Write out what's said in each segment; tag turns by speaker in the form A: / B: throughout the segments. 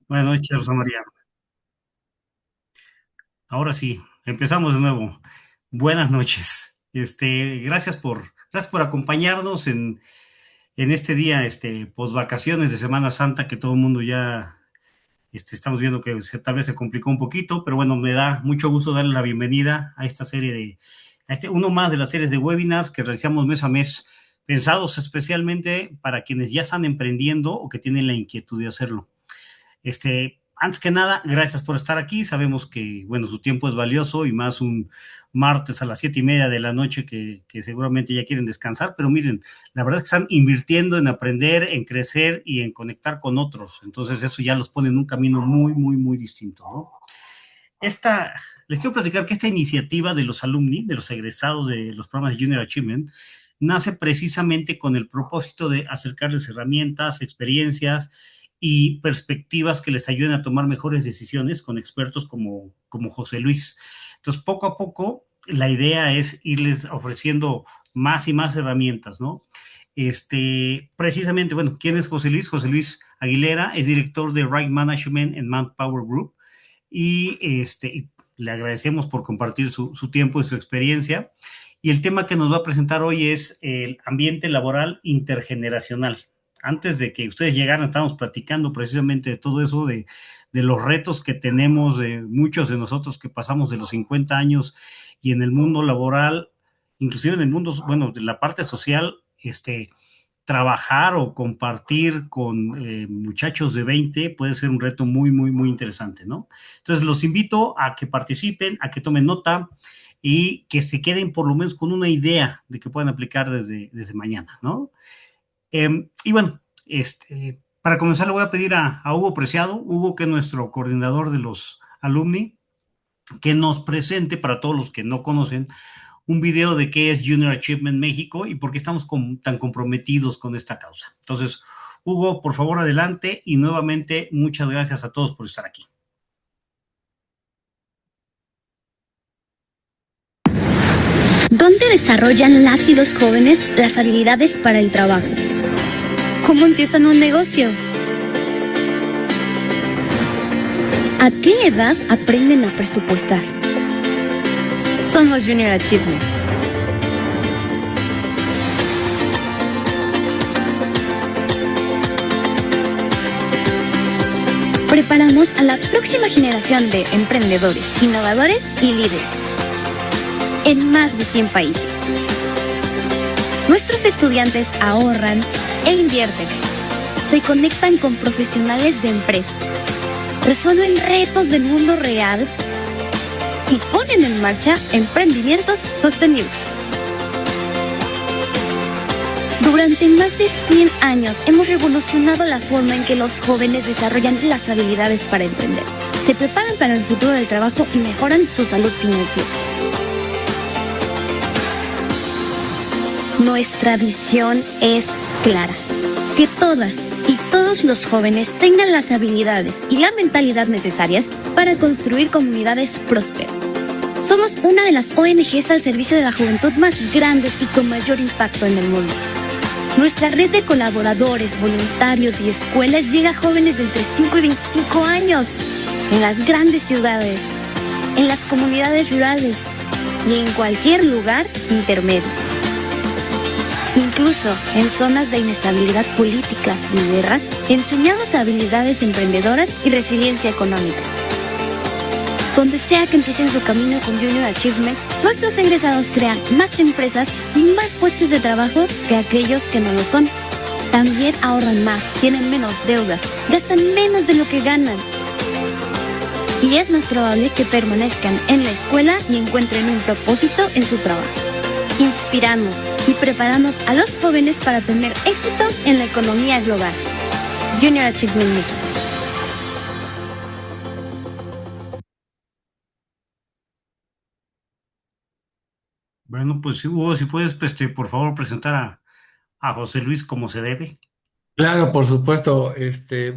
A: Buenas noches, Rosa María. Ahora sí, empezamos de nuevo. Buenas noches. Gracias por acompañarnos en este día, post vacaciones de Semana Santa, que todo el mundo ya, estamos viendo que tal vez se complicó un poquito, pero bueno, me da mucho gusto darle la bienvenida a esta serie uno más de las series de webinars que realizamos mes a mes, pensados especialmente para quienes ya están emprendiendo o que tienen la inquietud de hacerlo. Antes que nada, gracias por estar aquí. Sabemos que, bueno, su tiempo es valioso y más un martes a las 7:30 de la noche que seguramente ya quieren descansar, pero miren, la verdad es que están invirtiendo en aprender, en crecer y en conectar con otros. Entonces eso ya los pone en un camino muy, muy, muy distinto, ¿no? Esta, Les quiero platicar que esta iniciativa de los alumni, de los egresados de los programas de Junior Achievement, nace precisamente con el propósito de acercarles herramientas, experiencias y perspectivas que les ayuden a tomar mejores decisiones con expertos como José Luis. Entonces, poco a poco, la idea es irles ofreciendo más y más herramientas, ¿no? Precisamente, bueno, ¿quién es José Luis? José Luis Aguilera es director de Right Management en Manpower Group y le agradecemos por compartir su tiempo y su experiencia. Y el tema que nos va a presentar hoy es el ambiente laboral intergeneracional. Antes de que ustedes llegaran, estábamos platicando precisamente de todo eso, de los retos que tenemos, de muchos de nosotros que pasamos de los 50 años y en el mundo laboral, inclusive en el mundo, bueno, de la parte social, trabajar o compartir con muchachos de 20 puede ser un reto muy, muy, muy interesante, ¿no? Entonces, los invito a que participen, a que tomen nota y que se queden por lo menos con una idea de que puedan aplicar desde mañana, ¿no? Y bueno, para comenzar le voy a pedir a Hugo Preciado, Hugo que es nuestro coordinador de los alumni, que nos presente para todos los que no conocen un video de qué es Junior Achievement México y por qué estamos tan comprometidos con esta causa. Entonces, Hugo, por favor, adelante y nuevamente muchas gracias a todos por estar aquí.
B: ¿Dónde desarrollan las y los jóvenes las habilidades para el trabajo? ¿Cómo empiezan un negocio? ¿A qué edad aprenden a presupuestar? Somos Junior Achievement. Preparamos a la próxima generación de emprendedores, innovadores y líderes en más de 100 países. Nuestros estudiantes ahorran e invierten, se conectan con profesionales de empresa, resuelven retos del mundo real y ponen en marcha emprendimientos sostenibles. Durante más de 100 años hemos revolucionado la forma en que los jóvenes desarrollan las habilidades para emprender, se preparan para el futuro del trabajo y mejoran su salud financiera. Nuestra visión es clara: que todas y todos los jóvenes tengan las habilidades y la mentalidad necesarias para construir comunidades prósperas. Somos una de las ONGs al servicio de la juventud más grandes y con mayor impacto en el mundo. Nuestra red de colaboradores, voluntarios y escuelas llega a jóvenes de entre 5 y 25 años, en las grandes ciudades, en las comunidades rurales y en cualquier lugar intermedio. Incluso en zonas de inestabilidad política y guerra, enseñamos habilidades emprendedoras y resiliencia económica. Donde sea que empiecen su camino con Junior Achievement, nuestros egresados crean más empresas y más puestos de trabajo que aquellos que no lo son. También ahorran más, tienen menos deudas, gastan menos de lo que ganan. Y es más probable que permanezcan en la escuela y encuentren un propósito en su trabajo. Inspiramos y preparamos a los jóvenes para tener éxito en la economía global. Junior Achievement México.
A: Bueno, pues Hugo, si puedes, por favor, presentar a José Luis como se debe.
C: Claro, por supuesto.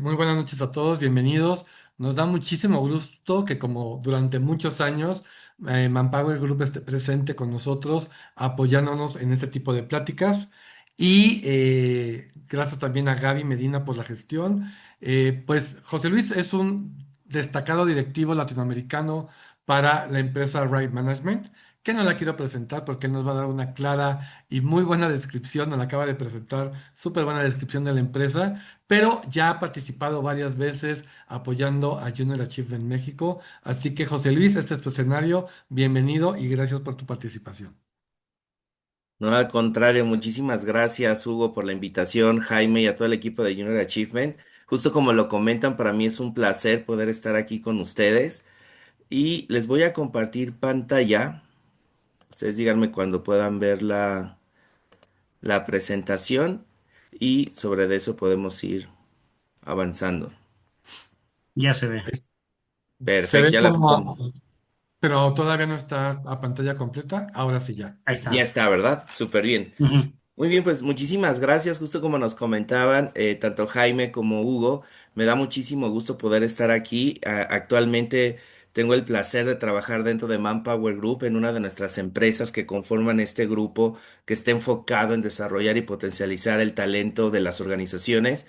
C: Muy buenas noches a todos, bienvenidos. Nos da muchísimo gusto que como durante muchos años Manpower Group esté presente con nosotros, apoyándonos en este tipo de pláticas. Y gracias también a Gaby Medina por la gestión. Pues José Luis es un destacado directivo latinoamericano para la empresa Right Management, que no la quiero presentar porque él nos va a dar una clara y muy buena descripción, nos la acaba de presentar, súper buena descripción de la empresa, pero ya ha participado varias veces apoyando a Junior Achievement México. Así que José Luis, este es tu escenario, bienvenido y gracias por tu participación.
D: No, al contrario, muchísimas gracias, Hugo, por la invitación, Jaime y a todo el equipo de Junior Achievement. Justo como lo comentan, para mí es un placer poder estar aquí con ustedes y les voy a compartir pantalla. Ustedes díganme cuando puedan ver la presentación y sobre de eso podemos ir avanzando.
A: Ya se ve.
C: Es- Se
D: Perfecto,
C: ve
D: ya la puse.
C: como, pero todavía no está a pantalla completa, ahora sí ya.
A: Ahí
D: Ya
A: está.
D: está, ¿verdad? Súper bien.
A: Ujú.
D: Muy bien, pues muchísimas gracias. Justo como nos comentaban, tanto Jaime como Hugo, me da muchísimo gusto poder estar aquí. Actualmente tengo el placer de trabajar dentro de Manpower Group en una de nuestras empresas que conforman este grupo que está enfocado en desarrollar y potencializar el talento de las organizaciones.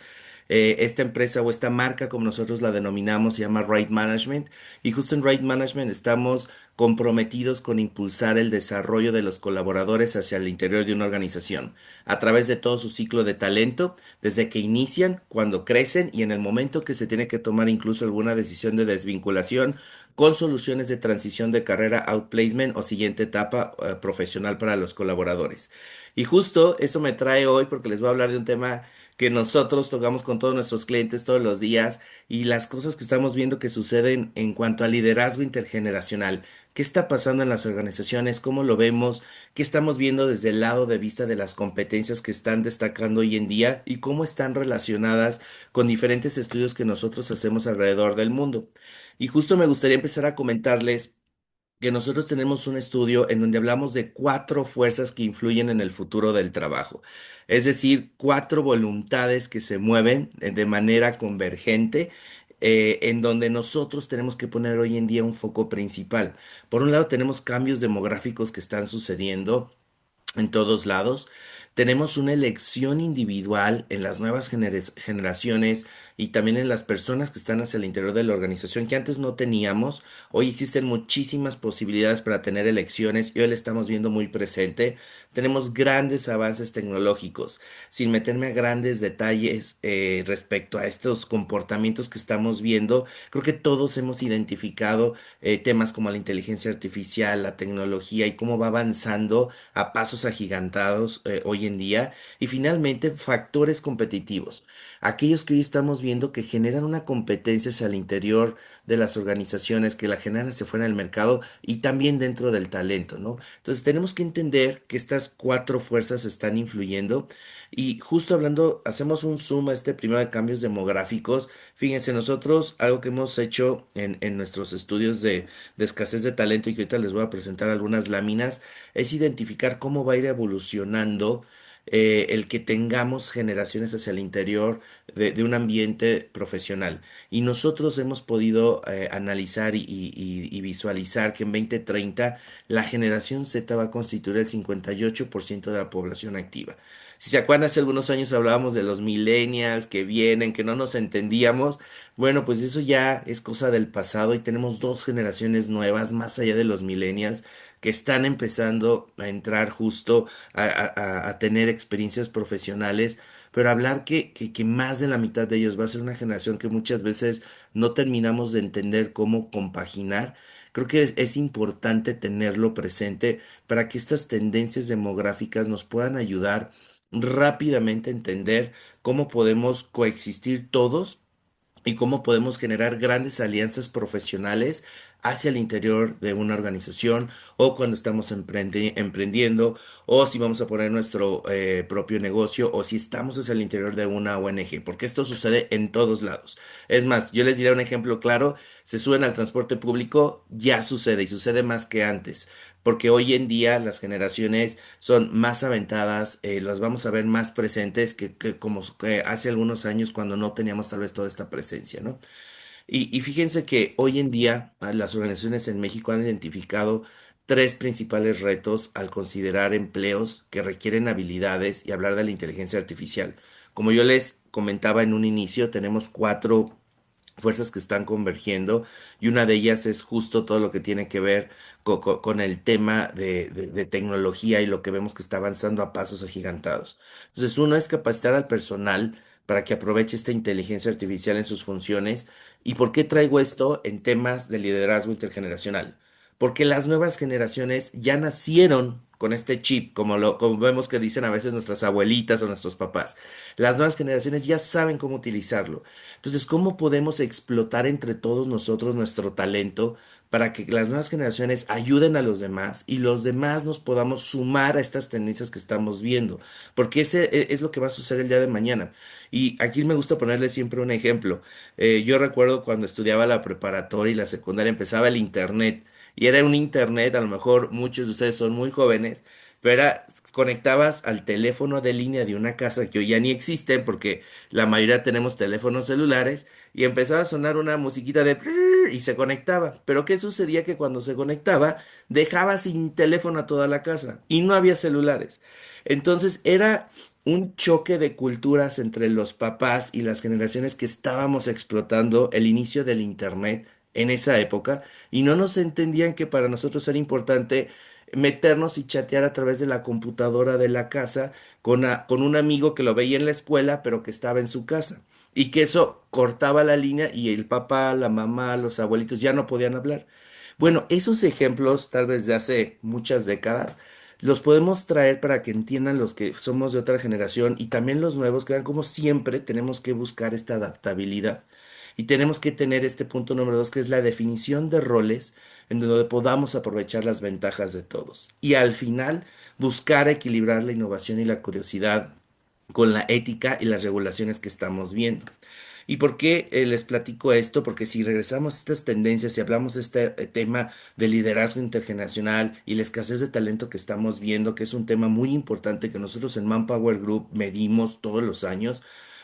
D: Esta empresa o esta marca, como nosotros la denominamos, se llama Right Management. Y justo en Right Management estamos comprometidos con impulsar el desarrollo de los colaboradores hacia el interior de una organización, a través de todo su ciclo de talento, desde que inician, cuando crecen y en el momento que se tiene que tomar incluso alguna decisión de desvinculación, con soluciones de transición de carrera, outplacement o siguiente etapa profesional para los colaboradores. Y justo eso me trae hoy porque les voy a hablar de un tema que nosotros tocamos con todos nuestros clientes todos los días y las cosas que estamos viendo que suceden en cuanto al liderazgo intergeneracional. ¿Qué está pasando en las organizaciones? ¿Cómo lo vemos? ¿Qué estamos viendo desde el lado de vista de las competencias que están destacando hoy en día y cómo están relacionadas con diferentes estudios que nosotros hacemos alrededor del mundo? Y justo me gustaría empezar a comentarles que nosotros tenemos un estudio en donde hablamos de cuatro fuerzas que influyen en el futuro del trabajo, es decir, cuatro voluntades que se mueven de manera convergente, en donde nosotros tenemos que poner hoy en día un foco principal. Por un lado, tenemos cambios demográficos que están sucediendo en todos lados. Tenemos una elección individual en las nuevas generaciones y también en las personas que están hacia el interior de la organización que antes no teníamos. Hoy existen muchísimas posibilidades para tener elecciones y hoy la estamos viendo muy presente. Tenemos grandes avances tecnológicos, sin meterme a grandes detalles respecto a estos comportamientos que estamos viendo. Creo que todos hemos identificado temas como la inteligencia artificial, la tecnología y cómo va avanzando a pasos agigantados hoy en día. Y finalmente, factores competitivos. Aquellos que hoy estamos viendo que generan una competencia hacia el interior de las organizaciones, que la generan hacia fuera del mercado y también dentro del talento, ¿no? Entonces tenemos que entender que estas cuatro fuerzas están influyendo y justo hablando, hacemos un zoom a este primero de cambios demográficos. Fíjense, nosotros algo que hemos hecho en nuestros estudios de escasez de talento y que ahorita les voy a presentar algunas láminas es identificar cómo va a ir evolucionando el que tengamos generaciones hacia el interior de un ambiente profesional. Y nosotros hemos podido analizar y visualizar que en 2030 la generación Z va a constituir el 58% de la población activa. Si se acuerdan, hace algunos años hablábamos de los millennials que vienen, que no nos entendíamos. Bueno, pues eso ya es cosa del pasado y tenemos dos generaciones nuevas más allá de los millennials que están empezando a entrar justo a tener experiencias profesionales, pero hablar que más de la mitad de ellos va a ser una generación que muchas veces no terminamos de entender cómo compaginar. Creo que es importante tenerlo presente para que estas tendencias demográficas nos puedan ayudar rápidamente a entender cómo podemos coexistir todos y cómo podemos generar grandes alianzas profesionales hacia el interior de una organización o cuando estamos emprendiendo o si vamos a poner nuestro propio negocio o si estamos hacia el interior de una ONG, porque esto sucede en todos lados. Es más, yo les diré un ejemplo claro, se suben al transporte público, ya sucede y sucede más que antes, porque hoy en día las generaciones son más aventadas, las vamos a ver más presentes que como que hace algunos años cuando no teníamos tal vez toda esta presencia, ¿no? Y fíjense que hoy en día las organizaciones en México han identificado tres principales retos al considerar empleos que requieren habilidades y hablar de la inteligencia artificial. Como yo les comentaba en un inicio, tenemos cuatro fuerzas que están convergiendo y una de ellas es justo todo lo que tiene que ver con el tema de tecnología y lo que vemos que está avanzando a pasos agigantados. Entonces, uno es capacitar al personal para que aproveche esta inteligencia artificial en sus funciones. ¿Y por qué traigo esto en temas de liderazgo intergeneracional? Porque las nuevas generaciones ya nacieron con este chip, como vemos que dicen a veces nuestras abuelitas o nuestros papás. Las nuevas generaciones ya saben cómo utilizarlo. Entonces, ¿cómo podemos explotar entre todos nosotros nuestro talento para que las nuevas generaciones ayuden a los demás y los demás nos podamos sumar a estas tendencias que estamos viendo? Porque ese es lo que va a suceder el día de mañana. Y aquí me gusta ponerle siempre un ejemplo. Yo recuerdo cuando estudiaba la preparatoria y la secundaria empezaba el internet. Y era un internet, a lo mejor muchos de ustedes son muy jóvenes, pero conectabas al teléfono de línea de una casa que hoy ya ni existe porque la mayoría tenemos teléfonos celulares y empezaba a sonar una musiquita de y se conectaba. Pero ¿qué sucedía? Que cuando se conectaba dejaba sin teléfono a toda la casa y no había celulares. Entonces era un choque de culturas entre los papás y las generaciones que estábamos explotando el inicio del internet en esa época y no nos entendían que para nosotros era importante meternos y chatear a través de la computadora de la casa con un amigo que lo veía en la escuela, pero que estaba en su casa. Y que eso cortaba la línea y el papá, la mamá, los abuelitos ya no podían hablar. Bueno, esos ejemplos, tal vez de hace muchas décadas, los podemos traer para que entiendan los que somos de otra generación y también los nuevos, que vean como siempre tenemos que buscar esta adaptabilidad. Y tenemos que tener este punto número dos, que es la definición de roles en donde podamos aprovechar las ventajas de todos. Y al final, buscar equilibrar la innovación y la curiosidad con la ética y las regulaciones que estamos viendo. ¿Y por qué les platico esto? Porque si regresamos a estas tendencias y hablamos de este tema de liderazgo intergeneracional y la escasez de talento que estamos viendo, que es un tema muy importante que nosotros en Manpower Group medimos todos los años,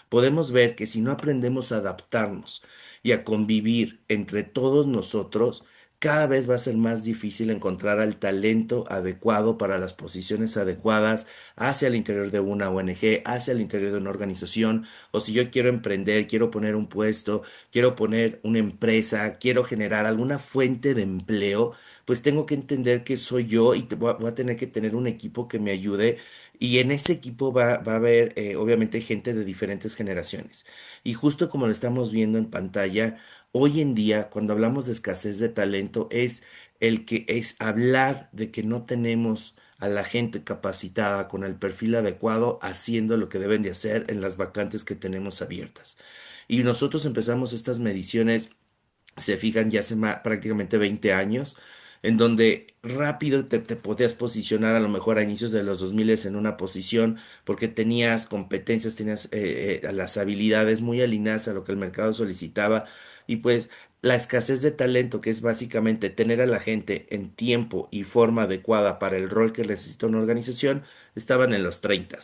D: podemos ver que si no aprendemos a adaptarnos y a convivir entre todos nosotros, cada vez va a ser más difícil encontrar al talento adecuado para las posiciones adecuadas hacia el interior de una ONG, hacia el interior de una organización, o si yo quiero emprender, quiero poner un puesto, quiero poner una empresa, quiero generar alguna fuente de empleo, pues tengo que entender que soy yo y voy a tener que tener un equipo que me ayude. Y en ese equipo va a haber, obviamente, gente de diferentes generaciones. Y justo como lo estamos viendo en pantalla, hoy en día, cuando hablamos de escasez de talento, es hablar de que no tenemos a la gente capacitada con el perfil adecuado haciendo lo que deben de hacer en las vacantes que tenemos abiertas. Y nosotros empezamos estas mediciones, se fijan ya hace prácticamente 20 años, en donde rápido te podías posicionar a lo mejor a inicios de los 2000 en una posición porque tenías competencias, tenías las habilidades muy alineadas a lo que el mercado solicitaba y pues la escasez de talento, que es básicamente tener a la gente en tiempo y forma adecuada para el rol que necesita una organización, estaban en los 30.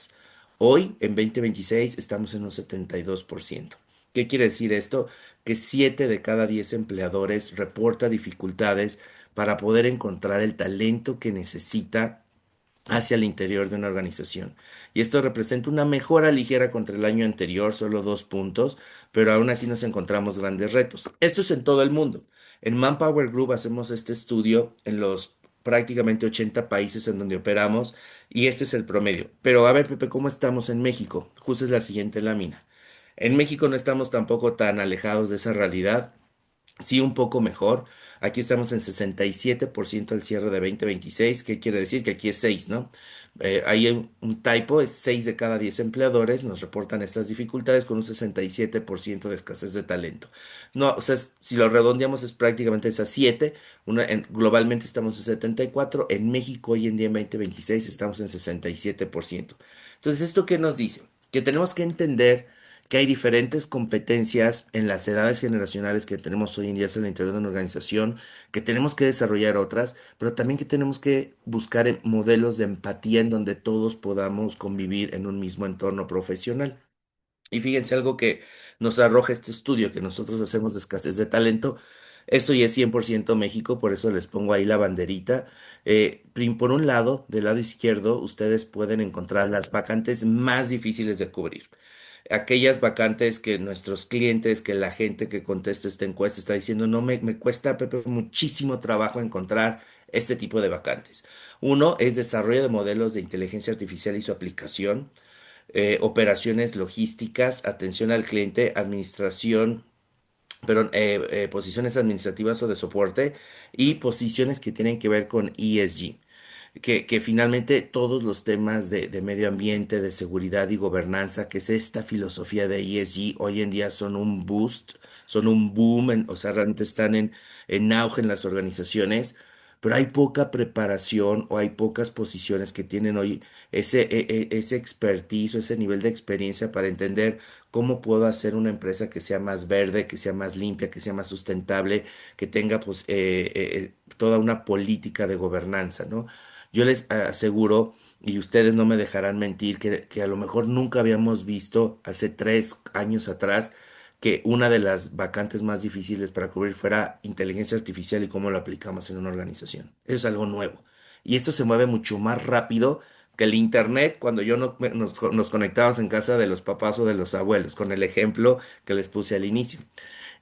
D: Hoy, en 2026, estamos en un 72%. ¿Qué quiere decir esto? Que 7 de cada 10 empleadores reporta dificultades para poder encontrar el talento que necesita hacia el interior de una organización. Y esto representa una mejora ligera contra el año anterior, solo 2 puntos, pero aún así nos encontramos grandes retos. Esto es en todo el mundo. En Manpower Group hacemos este estudio en los prácticamente 80 países en donde operamos y este es el promedio. Pero a ver, Pepe, ¿cómo estamos en México? Justo es la siguiente lámina. En México no estamos tampoco tan alejados de esa realidad. Sí, un poco mejor. Aquí estamos en 67% al cierre de 2026. ¿Qué quiere decir? Que aquí es 6, ¿no? Ahí hay un typo, es 6 de cada 10 empleadores nos reportan estas dificultades con un 67% de escasez de talento. No, o sea, si lo redondeamos es prácticamente esas 7. Globalmente estamos en 74. En México hoy en día en 2026 estamos en 67%. Entonces, ¿esto qué nos dice? Que tenemos que entender que hay diferentes competencias en las edades generacionales que tenemos hoy en día en el interior de una organización, que tenemos que desarrollar otras, pero también que tenemos que buscar modelos de empatía en donde todos podamos convivir en un mismo entorno profesional. Y fíjense algo que nos arroja este estudio que nosotros hacemos de escasez de talento. Esto ya es 100% México, por eso les pongo ahí la banderita. Por un lado, del lado izquierdo, ustedes pueden encontrar las vacantes más difíciles de cubrir. aquellas vacantes que nuestros clientes, que la gente que contesta esta encuesta está diciendo, no, me cuesta, Pepe, muchísimo trabajo encontrar este tipo de vacantes. Uno es desarrollo de modelos de inteligencia artificial y su aplicación, operaciones logísticas, atención al cliente, administración, perdón, posiciones administrativas o de soporte y posiciones que tienen que ver con ESG, que finalmente todos los temas de medio ambiente, de seguridad y gobernanza, que es esta filosofía de ESG, hoy en día son un boost, son un boom, o sea, realmente están en auge en las organizaciones, pero hay poca preparación o hay pocas posiciones que tienen hoy ese expertise o ese nivel de experiencia para entender cómo puedo hacer una empresa que sea más verde, que sea más limpia, que sea más sustentable, que tenga pues toda una política de gobernanza, ¿no? Yo les aseguro, y ustedes no me dejarán mentir, que a lo mejor nunca habíamos visto hace 3 años atrás que una de las vacantes más difíciles para cubrir fuera inteligencia artificial y cómo lo aplicamos en una organización. Eso es algo nuevo. Y esto se mueve mucho más rápido que el internet cuando yo nos conectábamos en casa de los papás o de los abuelos, con el ejemplo que les puse al inicio.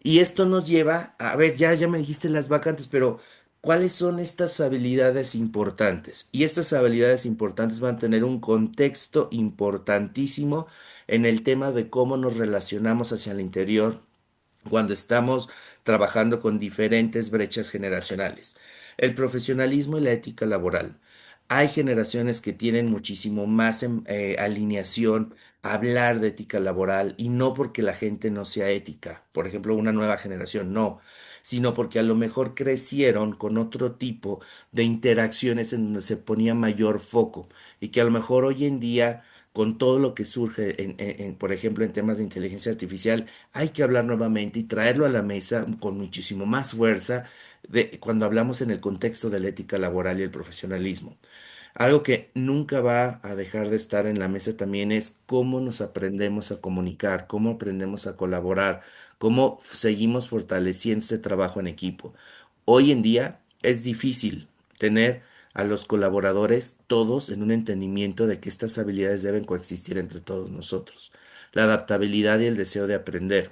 D: Y esto nos lleva a ver, ya me dijiste las vacantes, pero ¿cuáles son estas habilidades importantes? Y estas habilidades importantes van a tener un contexto importantísimo en el tema de cómo nos relacionamos hacia el interior cuando estamos trabajando con diferentes brechas generacionales. El profesionalismo y la ética laboral. Hay generaciones que tienen muchísimo más alineación a hablar de ética laboral y no porque la gente no sea ética, por ejemplo, una nueva generación, no, sino porque a lo mejor crecieron con otro tipo de interacciones en donde se ponía mayor foco y que a lo mejor hoy en día con todo lo que surge, por ejemplo, en temas de inteligencia artificial, hay que hablar nuevamente y traerlo a la mesa con muchísimo más fuerza cuando hablamos en el contexto de la ética laboral y el profesionalismo. Algo que nunca va a dejar de estar en la mesa también es cómo nos aprendemos a comunicar, cómo aprendemos a colaborar, cómo seguimos fortaleciendo este trabajo en equipo. Hoy en día es difícil tener a los colaboradores todos en un entendimiento de que estas habilidades deben coexistir entre todos nosotros. La adaptabilidad y el deseo de aprender,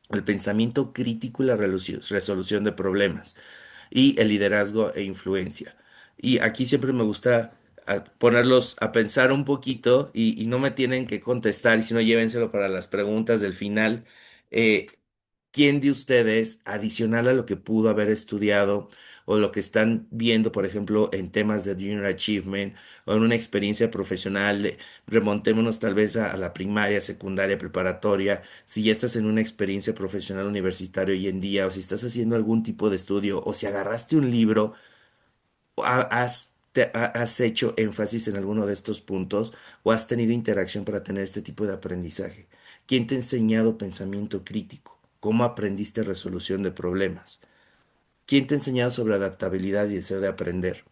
D: el pensamiento crítico y la resolución de problemas, y el liderazgo e influencia. Y aquí siempre me gusta ponerlos a pensar un poquito y no me tienen que contestar, y si no, llévenselo para las preguntas del final. Eh, ¿Quién de ustedes, adicional a lo que pudo haber estudiado o lo que están viendo, por ejemplo, en temas de Junior Achievement o en una experiencia profesional, remontémonos tal vez a la primaria, secundaria, preparatoria, si ya estás en una experiencia profesional universitaria hoy en día o si estás haciendo algún tipo de estudio o si agarraste un libro, has hecho énfasis en alguno de estos puntos o has tenido interacción para tener este tipo de aprendizaje? ¿Quién te ha enseñado pensamiento crítico? ¿Cómo aprendiste resolución de problemas? ¿Quién te ha enseñado sobre adaptabilidad y deseo de aprender?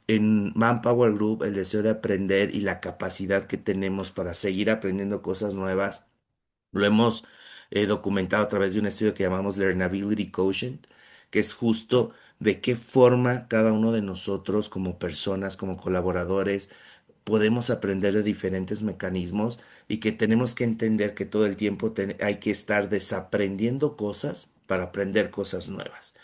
D: En Manpower Group, el deseo de aprender y la capacidad que tenemos para seguir aprendiendo cosas nuevas lo hemos documentado a través de un estudio que llamamos Learnability Quotient, que es justo de qué forma cada uno de nosotros como personas, como colaboradores, podemos aprender de diferentes mecanismos y que tenemos que entender que todo el tiempo hay que estar desaprendiendo cosas para aprender cosas nuevas.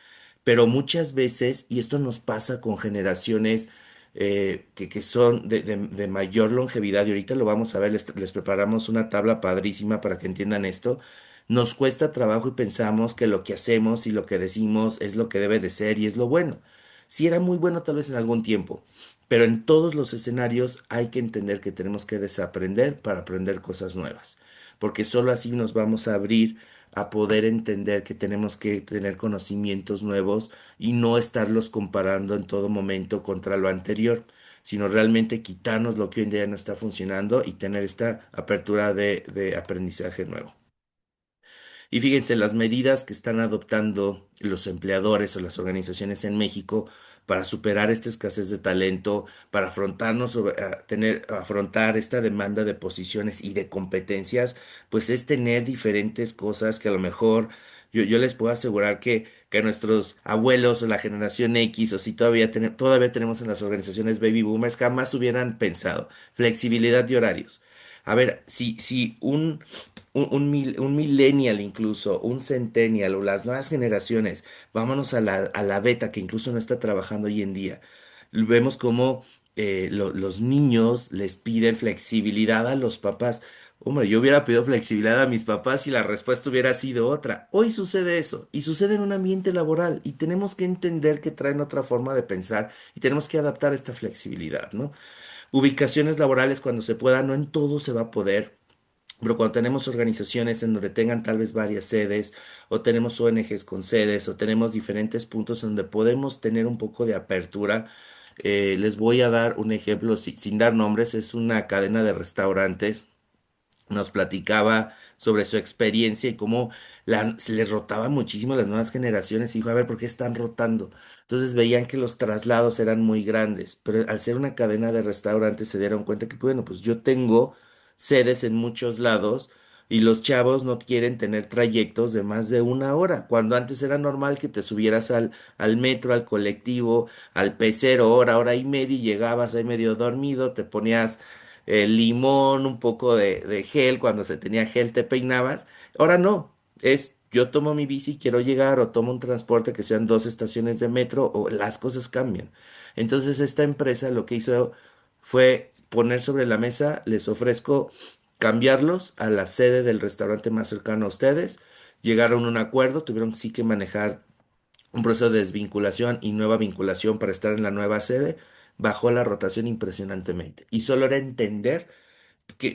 D: Pero muchas veces, y esto nos pasa con generaciones que son de mayor longevidad, y ahorita lo vamos a ver, les preparamos una tabla padrísima para que entiendan esto, nos cuesta trabajo y pensamos que lo que hacemos y lo que decimos es lo que debe de ser y es lo bueno. Sí era muy bueno tal vez en algún tiempo, pero en todos los escenarios hay que entender que tenemos que desaprender para aprender cosas nuevas, porque solo así nos vamos a abrir a poder entender que tenemos que tener conocimientos nuevos y no estarlos comparando en todo momento contra lo anterior, sino realmente quitarnos lo que hoy en día no está funcionando y tener esta apertura de aprendizaje nuevo. Y fíjense las medidas que están adoptando los empleadores o las organizaciones en México para superar esta escasez de talento, para afrontar esta demanda de posiciones y de competencias, pues es tener diferentes cosas que a lo mejor yo les puedo asegurar que nuestros abuelos o la generación X o si todavía tenemos en las organizaciones baby boomers jamás hubieran pensado. Flexibilidad de horarios. A ver, si un millennial incluso, un centennial o las nuevas generaciones, vámonos a la beta que incluso no está trabajando hoy en día, vemos como los niños les piden flexibilidad a los papás. Hombre, yo hubiera pedido flexibilidad a mis papás y la respuesta hubiera sido otra. Hoy sucede eso y sucede en un ambiente laboral y tenemos que entender que traen otra forma de pensar y tenemos que adaptar esta flexibilidad, ¿no? Ubicaciones laborales cuando se pueda, no en todo se va a poder. Pero cuando tenemos organizaciones en donde tengan tal vez varias sedes, o tenemos ONGs con sedes, o tenemos diferentes puntos donde podemos tener un poco de apertura, les voy a dar un ejemplo sin dar nombres, es una cadena de restaurantes nos platicaba sobre su experiencia y cómo se les rotaba muchísimo a las nuevas generaciones y dijo, a ver, ¿por qué están rotando? Entonces veían que los traslados eran muy grandes, pero al ser una cadena de restaurantes se dieron cuenta que, bueno, pues yo tengo sedes en muchos lados y los chavos no quieren tener trayectos de más de una hora, cuando antes era normal que te subieras al metro, al colectivo, al pecero, hora y media y llegabas ahí medio dormido, te ponías limón, un poco de gel, cuando se tenía gel te peinabas. Ahora no, es yo tomo mi bici, quiero llegar o tomo un transporte que sean dos estaciones de metro o las cosas cambian. Entonces esta empresa lo que hizo fue poner sobre la mesa, les ofrezco cambiarlos a la sede del restaurante más cercano a ustedes. Llegaron a un acuerdo, tuvieron sí que manejar un proceso de desvinculación y nueva vinculación para estar en la nueva sede, bajó la rotación impresionantemente. Y solo era entender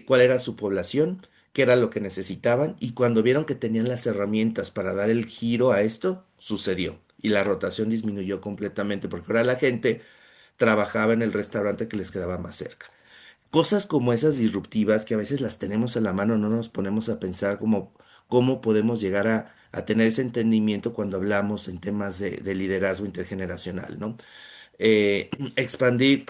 D: cuál era su población, qué era lo que necesitaban, y cuando vieron que tenían las herramientas para dar el giro a esto, sucedió. Y la rotación disminuyó completamente porque ahora la gente trabajaba en el restaurante que les quedaba más cerca. Cosas como esas disruptivas que a veces las tenemos a la mano, no nos ponemos a pensar cómo podemos llegar a tener ese entendimiento cuando hablamos en temas de liderazgo intergeneracional, ¿no? Expandir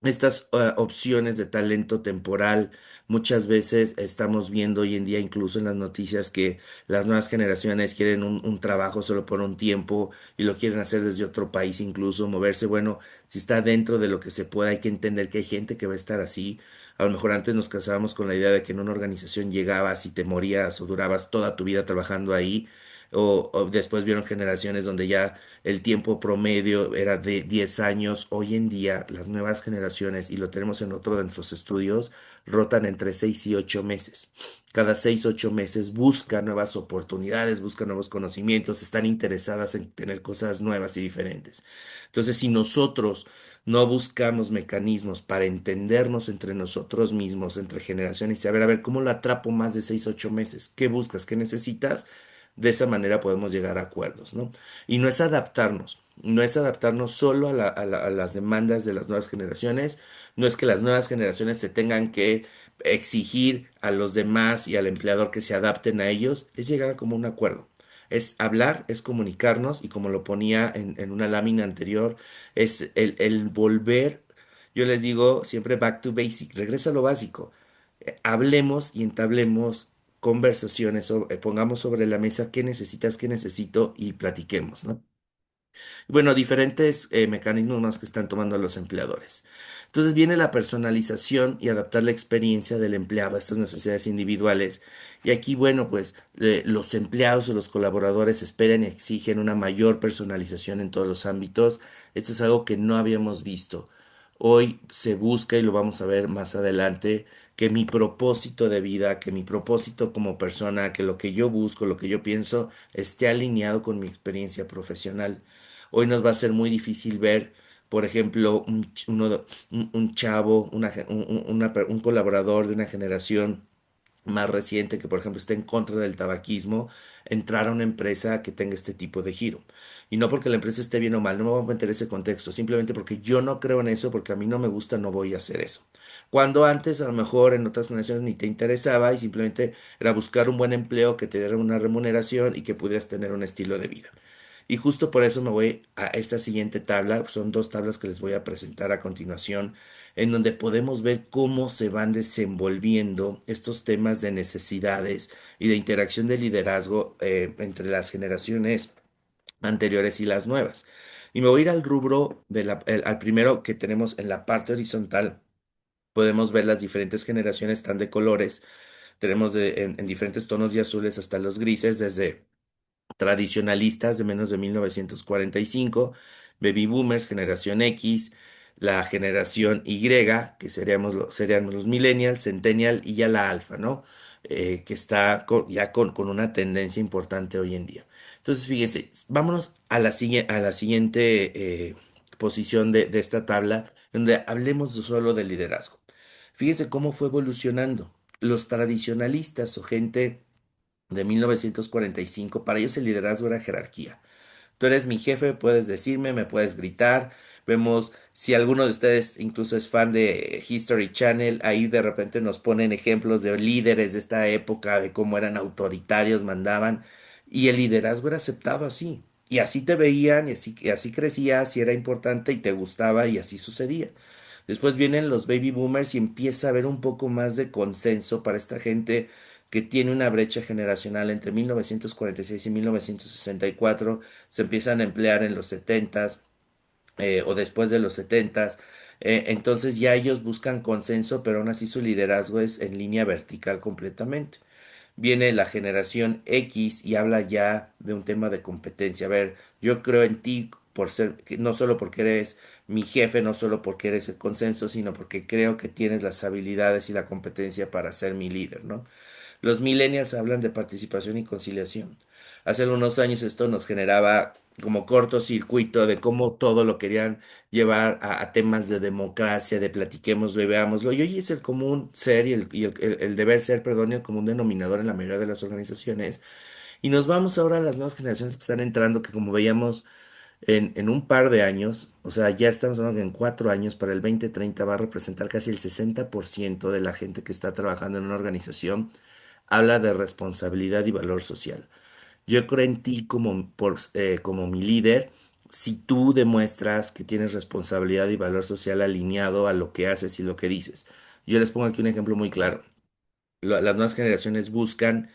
D: estas opciones de talento temporal. Muchas veces estamos viendo hoy en día, incluso en las noticias, que las nuevas generaciones quieren un trabajo solo por un tiempo y lo quieren hacer desde otro país, incluso moverse. Bueno, si está dentro de lo que se pueda, hay que entender que hay gente que va a estar así. A lo mejor antes nos casábamos con la idea de que en una organización llegabas y te morías o durabas toda tu vida trabajando ahí. O después vieron generaciones donde ya el tiempo promedio era de 10 años. Hoy en día, las nuevas generaciones, y lo tenemos en otro de nuestros estudios, rotan entre 6 y 8 meses. Cada 6 8 meses buscan nuevas oportunidades, buscan nuevos conocimientos, están interesadas en tener cosas nuevas y diferentes. Entonces, si nosotros no buscamos mecanismos para entendernos entre nosotros mismos, entre generaciones, y saber, a ver, ¿cómo lo atrapo más de 6 8 meses? ¿Qué buscas? ¿Qué necesitas? De esa manera podemos llegar a acuerdos, ¿no? Y no es adaptarnos, no es adaptarnos solo a las demandas de las nuevas generaciones, no es que las nuevas generaciones se tengan que exigir a los demás y al empleador que se adapten a ellos, es llegar a como un acuerdo. Es hablar, es comunicarnos y como lo ponía en una lámina anterior, es el volver, yo les digo siempre back to basic, regresa a lo básico. Hablemos y entablemos conversaciones, pongamos sobre la mesa qué necesitas, qué necesito y platiquemos, ¿no? Bueno, diferentes mecanismos más que están tomando los empleadores. Entonces viene la personalización y adaptar la experiencia del empleado a estas necesidades individuales. Y aquí, bueno, pues los empleados o los colaboradores esperan y exigen una mayor personalización en todos los ámbitos. Esto es algo que no habíamos visto. Hoy se busca, y lo vamos a ver más adelante, que mi propósito de vida, que mi propósito como persona, que lo que yo busco, lo que yo pienso, esté alineado con mi experiencia profesional. Hoy nos va a ser muy difícil ver, por ejemplo, un chavo, un colaborador de una generación más reciente que, por ejemplo, esté en contra del tabaquismo, entrar a una empresa que tenga este tipo de giro. Y no porque la empresa esté bien o mal, no me voy a meter ese contexto, simplemente porque yo no creo en eso, porque a mí no me gusta, no voy a hacer eso. Cuando antes, a lo mejor en otras generaciones ni te interesaba y simplemente era buscar un buen empleo que te diera una remuneración y que pudieras tener un estilo de vida. Y justo por eso me voy a esta siguiente tabla, son dos tablas que les voy a presentar a continuación, en donde podemos ver cómo se van desenvolviendo estos temas de necesidades y de interacción de liderazgo entre las generaciones anteriores y las nuevas. Y me voy a ir al rubro al primero que tenemos en la parte horizontal, Podemos ver las diferentes generaciones, están de colores. Tenemos en diferentes tonos de azules hasta los grises, desde tradicionalistas de menos de 1945, baby boomers, generación X, la generación Y, que seríamos los millennials, centennial y ya la alfa, ¿no? Que está ya con una tendencia importante hoy en día. Entonces, fíjense, vámonos a la siguiente posición de esta tabla, donde hablemos solo del liderazgo. Fíjense cómo fue evolucionando. Los tradicionalistas o gente de 1945, para ellos el liderazgo era jerarquía. Tú eres mi jefe, puedes decirme, me puedes gritar. Vemos, si alguno de ustedes incluso es fan de History Channel, ahí de repente nos ponen ejemplos de líderes de esta época, de cómo eran autoritarios, mandaban, y el liderazgo era aceptado así. Y así te veían, y así crecías, y era importante, y te gustaba, y así sucedía. Después vienen los baby boomers y empieza a haber un poco más de consenso para esta gente que tiene una brecha generacional entre 1946 y 1964, se empiezan a emplear en los setentas o después de los setentas. Entonces ya ellos buscan consenso, pero aún así su liderazgo es en línea vertical completamente. Viene la generación X y habla ya de un tema de competencia. A ver, yo creo en ti por ser, no solo porque eres mi jefe, no solo porque eres el consenso, sino porque creo que tienes las habilidades y la competencia para ser mi líder, ¿no? Los millennials hablan de participación y conciliación. Hace algunos años esto nos generaba como cortocircuito de cómo todo lo querían llevar a temas de democracia, de platiquémoslo y veámoslo. Y hoy es el común ser y el deber ser, perdón, y el común denominador en la mayoría de las organizaciones. Y nos vamos ahora a las nuevas generaciones que están entrando, que como veíamos en un par de años, o sea, ya estamos hablando que en 4 años, para el 2030 va a representar casi el 60% de la gente que está trabajando en una organización, habla de responsabilidad y valor social. Yo creo en ti como mi líder, si tú demuestras que tienes responsabilidad y valor social alineado a lo que haces y lo que dices. Yo les pongo aquí un ejemplo muy claro. Las nuevas generaciones buscan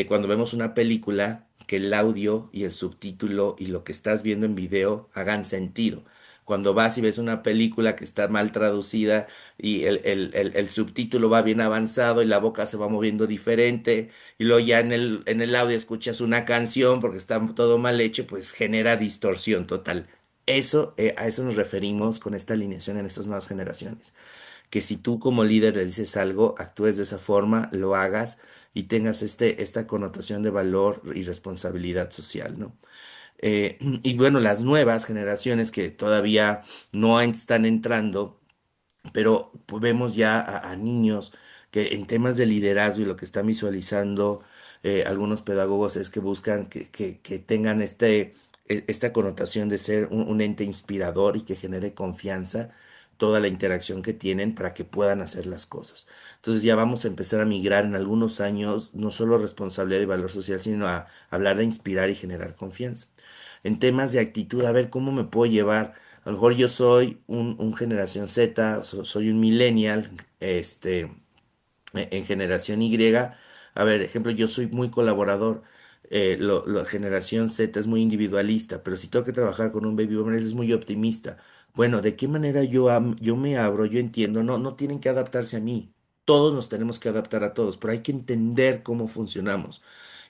D: cuando vemos una película, que el audio y el subtítulo y lo que estás viendo en video hagan sentido. Cuando vas y ves una película que está mal traducida y el subtítulo va bien avanzado y la boca se va moviendo diferente, y luego ya en el audio escuchas una canción porque está todo mal hecho, pues genera distorsión total. A eso nos referimos con esta alineación en estas nuevas generaciones, que si tú como líder le dices algo, actúes de esa forma, lo hagas y tengas esta connotación de valor y responsabilidad social, ¿no? Y bueno, las nuevas generaciones que todavía no están entrando, pero pues vemos ya a niños que en temas de liderazgo y lo que están visualizando algunos pedagogos es que buscan que tengan esta connotación de ser un ente inspirador y que genere confianza toda la interacción que tienen para que puedan hacer las cosas. Entonces ya vamos a empezar a migrar en algunos años, no solo responsabilidad y valor social, sino a hablar de inspirar y generar confianza. En temas de actitud, a ver cómo me puedo llevar. A lo mejor yo soy un generación Z, soy un millennial, en generación Y. A ver, ejemplo, yo soy muy colaborador. La generación Z es muy individualista, pero si tengo que trabajar con un baby boomer, él es muy optimista. Bueno, ¿de qué manera yo me abro? Yo entiendo, no tienen que adaptarse a mí. Todos nos tenemos que adaptar a todos, pero hay que entender cómo funcionamos.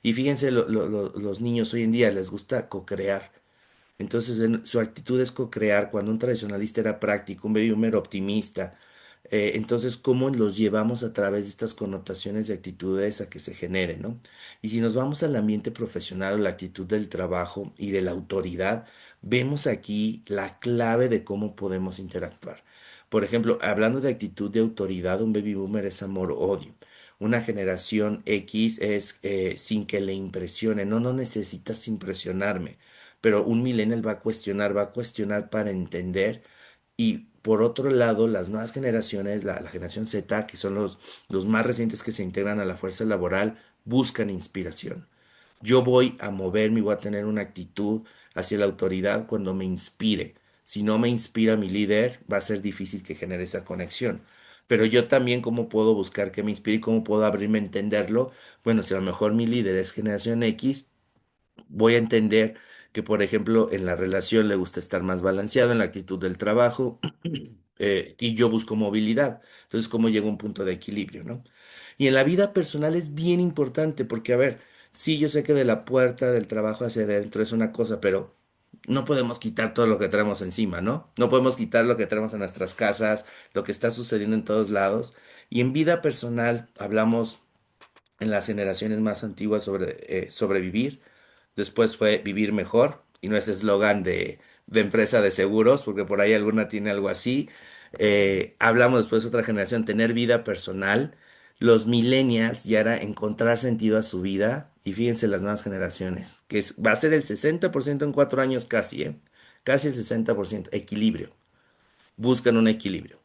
D: Y fíjense, los niños hoy en día les gusta co-crear. Entonces, su actitud es co-crear. Cuando un tradicionalista era práctico, un baby boomer optimista. Entonces, ¿cómo los llevamos a través de estas connotaciones y actitudes a que se generen, ¿no? Y si nos vamos al ambiente profesional o la actitud del trabajo y de la autoridad, vemos aquí la clave de cómo podemos interactuar. Por ejemplo, hablando de actitud de autoridad, un baby boomer es amor-odio. Una generación X es sin que le impresione. No necesitas impresionarme, pero un millennial va a cuestionar para entender. Y por otro lado, las nuevas generaciones, la generación Z, que son los más recientes que se integran a la fuerza laboral, buscan inspiración. Yo voy a moverme y voy a tener una actitud hacia la autoridad cuando me inspire. Si no me inspira mi líder, va a ser difícil que genere esa conexión. Pero yo también, ¿cómo puedo buscar que me inspire y cómo puedo abrirme a entenderlo? Bueno, si a lo mejor mi líder es generación X, voy a entender que, por ejemplo, en la relación le gusta estar más balanceado en la actitud del trabajo, y yo busco movilidad. Entonces, ¿cómo llego a un punto de equilibrio, ¿no? Y en la vida personal es bien importante porque, a ver, sí, yo sé que de la puerta del trabajo hacia adentro es una cosa, pero no podemos quitar todo lo que traemos encima, ¿no? No podemos quitar lo que traemos en nuestras casas, lo que está sucediendo en todos lados. Y en vida personal hablamos en las generaciones más antiguas sobre sobrevivir. Después fue vivir mejor, y no es eslogan de empresa de seguros, porque por ahí alguna tiene algo así. Hablamos después de otra generación, tener vida personal. Los millennials ya era encontrar sentido a su vida. Y fíjense las nuevas generaciones, va a ser el 60% en 4 años casi, ¿eh? Casi el 60%. Equilibrio. Buscan un equilibrio.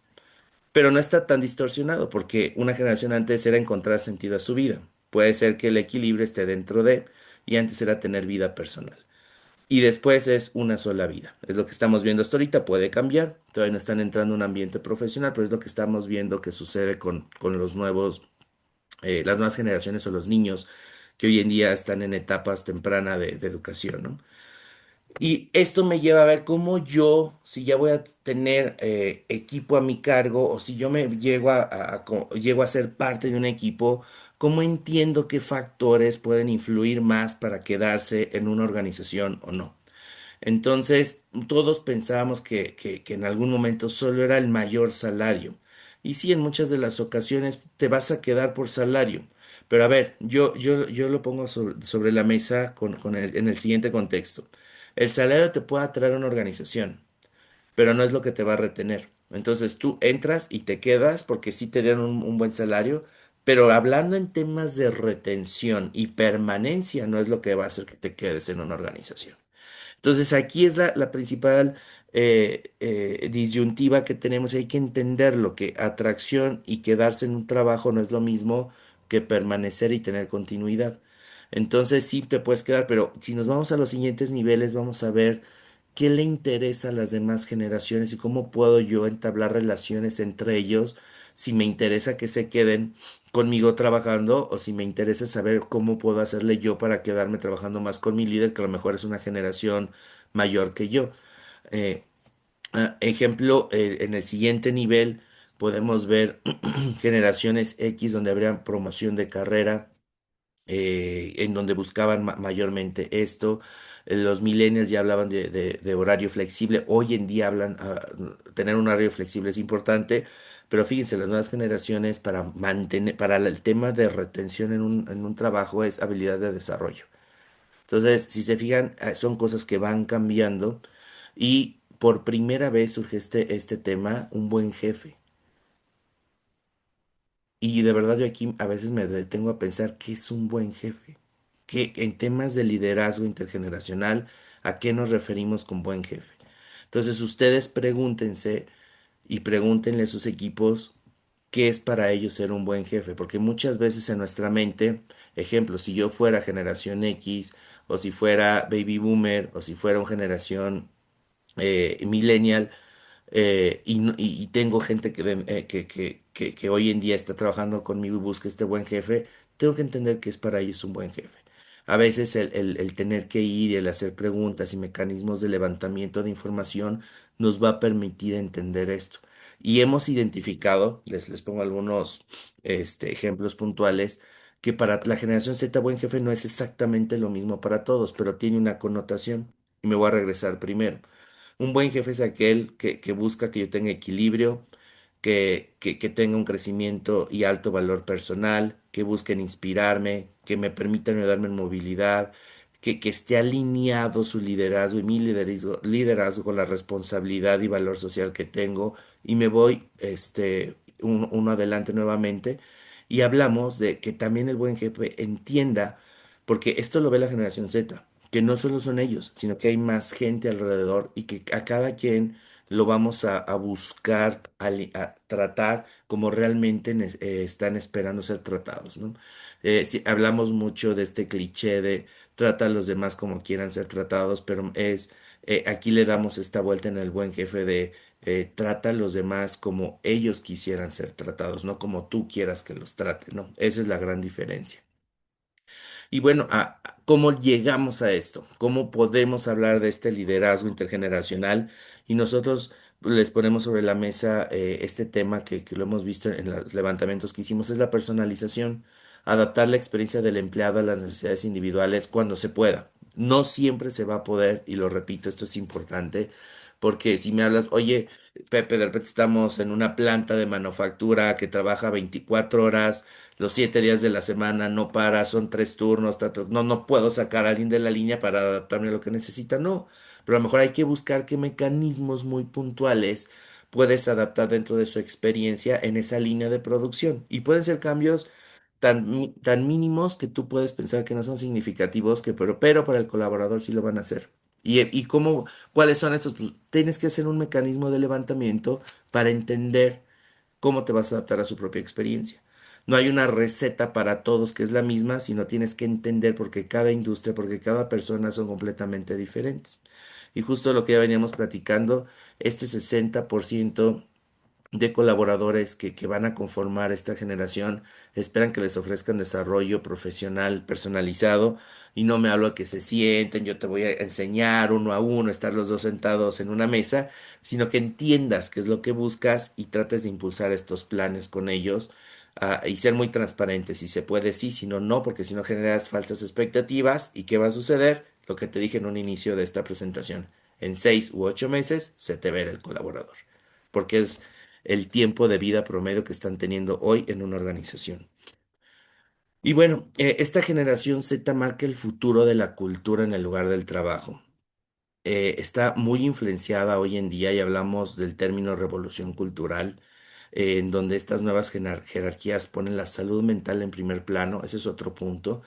D: Pero no está tan distorsionado porque una generación antes era encontrar sentido a su vida. Puede ser que el equilibrio esté dentro de, y antes era tener vida personal. Y después es una sola vida. Es lo que estamos viendo hasta ahorita, puede cambiar. Todavía no están entrando en un ambiente profesional, pero es lo que estamos viendo que sucede con los nuevos, las nuevas generaciones o los niños que hoy en día están en etapas tempranas de educación, ¿no? Y esto me lleva a ver cómo yo, si ya voy a tener equipo a mi cargo o si yo me llego llego a ser parte de un equipo, cómo entiendo qué factores pueden influir más para quedarse en una organización o no. Entonces, todos pensábamos que en algún momento solo era el mayor salario. Y sí, en muchas de las ocasiones te vas a quedar por salario. Pero a ver, yo lo pongo sobre la mesa en el siguiente contexto. El salario te puede atraer a una organización, pero no es lo que te va a retener. Entonces tú entras y te quedas porque sí te dieron un buen salario, pero hablando en temas de retención y permanencia, no es lo que va a hacer que te quedes en una organización. Entonces aquí es la principal disyuntiva que tenemos. Hay que entender lo que atracción y quedarse en un trabajo no es lo mismo que permanecer y tener continuidad. Entonces sí te puedes quedar, pero si nos vamos a los siguientes niveles, vamos a ver qué le interesa a las demás generaciones y cómo puedo yo entablar relaciones entre ellos, si me interesa que se queden conmigo trabajando o si me interesa saber cómo puedo hacerle yo para quedarme trabajando más con mi líder, que a lo mejor es una generación mayor que yo. Eh, Ejemplo, en el siguiente nivel podemos ver generaciones X donde habría promoción de carrera, en donde buscaban mayormente esto. Los millennials ya hablaban de horario flexible. Hoy en día hablan, tener un horario flexible es importante, pero fíjense, las nuevas generaciones para mantener, para el tema de retención en un trabajo es habilidad de desarrollo. Entonces, si se fijan, son cosas que van cambiando y por primera vez surge este tema, un buen jefe. Y de verdad yo aquí a veces me detengo a pensar qué es un buen jefe, que en temas de liderazgo intergeneracional, ¿a qué nos referimos con buen jefe? Entonces ustedes pregúntense y pregúntenle a sus equipos qué es para ellos ser un buen jefe, porque muchas veces en nuestra mente, ejemplo, si yo fuera generación X o si fuera baby boomer o si fuera una generación millennial, y tengo gente que hoy en día está trabajando conmigo y busca este buen jefe, tengo que entender que es para ellos un buen jefe. A veces el tener que ir y el hacer preguntas y mecanismos de levantamiento de información nos va a permitir entender esto. Y hemos identificado, les pongo algunos ejemplos puntuales, que para la generación Z buen jefe no es exactamente lo mismo para todos, pero tiene una connotación. Y me voy a regresar primero. Un buen jefe es aquel que busca que yo tenga equilibrio, que tenga un crecimiento y alto valor personal, que busquen inspirarme, que me permitan ayudarme en movilidad, que esté alineado su liderazgo y mi liderazgo con la responsabilidad y valor social que tengo. Y me voy uno adelante nuevamente. Y hablamos de que también el buen jefe entienda, porque esto lo ve la generación Z, que no solo son ellos, sino que hay más gente alrededor y que a cada quien lo vamos a buscar, a tratar como realmente están esperando ser tratados, ¿no? Si hablamos mucho de este cliché de trata a los demás como quieran ser tratados, pero aquí le damos esta vuelta en el buen jefe de trata a los demás como ellos quisieran ser tratados, no como tú quieras que los trate, ¿no? Esa es la gran diferencia. Y bueno, ¿cómo llegamos a esto? ¿Cómo podemos hablar de este liderazgo intergeneracional? Y nosotros les ponemos sobre la mesa este tema que lo hemos visto en los levantamientos que hicimos, es la personalización, adaptar la experiencia del empleado a las necesidades individuales cuando se pueda. No siempre se va a poder, y lo repito, esto es importante, porque si me hablas, oye, Pepe, de repente estamos en una planta de manufactura que trabaja 24 horas, los 7 días de la semana, no para, son 3 turnos, no, no puedo sacar a alguien de la línea para adaptarme a lo que necesita, no. Pero a lo mejor hay que buscar qué mecanismos muy puntuales puedes adaptar dentro de su experiencia en esa línea de producción. Y pueden ser cambios tan mínimos que tú puedes pensar que no son significativos, pero para el colaborador sí lo van a hacer. Y cómo, ¿cuáles son estos? Pues tienes que hacer un mecanismo de levantamiento para entender cómo te vas a adaptar a su propia experiencia. No hay una receta para todos que es la misma, sino tienes que entender porque cada industria, porque cada persona son completamente diferentes. Y justo lo que ya veníamos platicando, este 60% de colaboradores que van a conformar esta generación esperan que les ofrezcan desarrollo profesional personalizado y no me hablo a que se sienten, yo te voy a enseñar uno a uno, estar los dos sentados en una mesa, sino que entiendas qué es lo que buscas y trates de impulsar estos planes con ellos, y ser muy transparentes. Si se puede, sí, si no, no, porque si no generas falsas expectativas. ¿Y qué va a suceder? Lo que te dije en un inicio de esta presentación. En 6 u 8 meses se te verá el colaborador, porque es el tiempo de vida promedio que están teniendo hoy en una organización. Y bueno, esta generación Z marca el futuro de la cultura en el lugar del trabajo. Está muy influenciada hoy en día y hablamos del término revolución cultural, en donde estas nuevas jerarquías ponen la salud mental en primer plano. Ese es otro punto.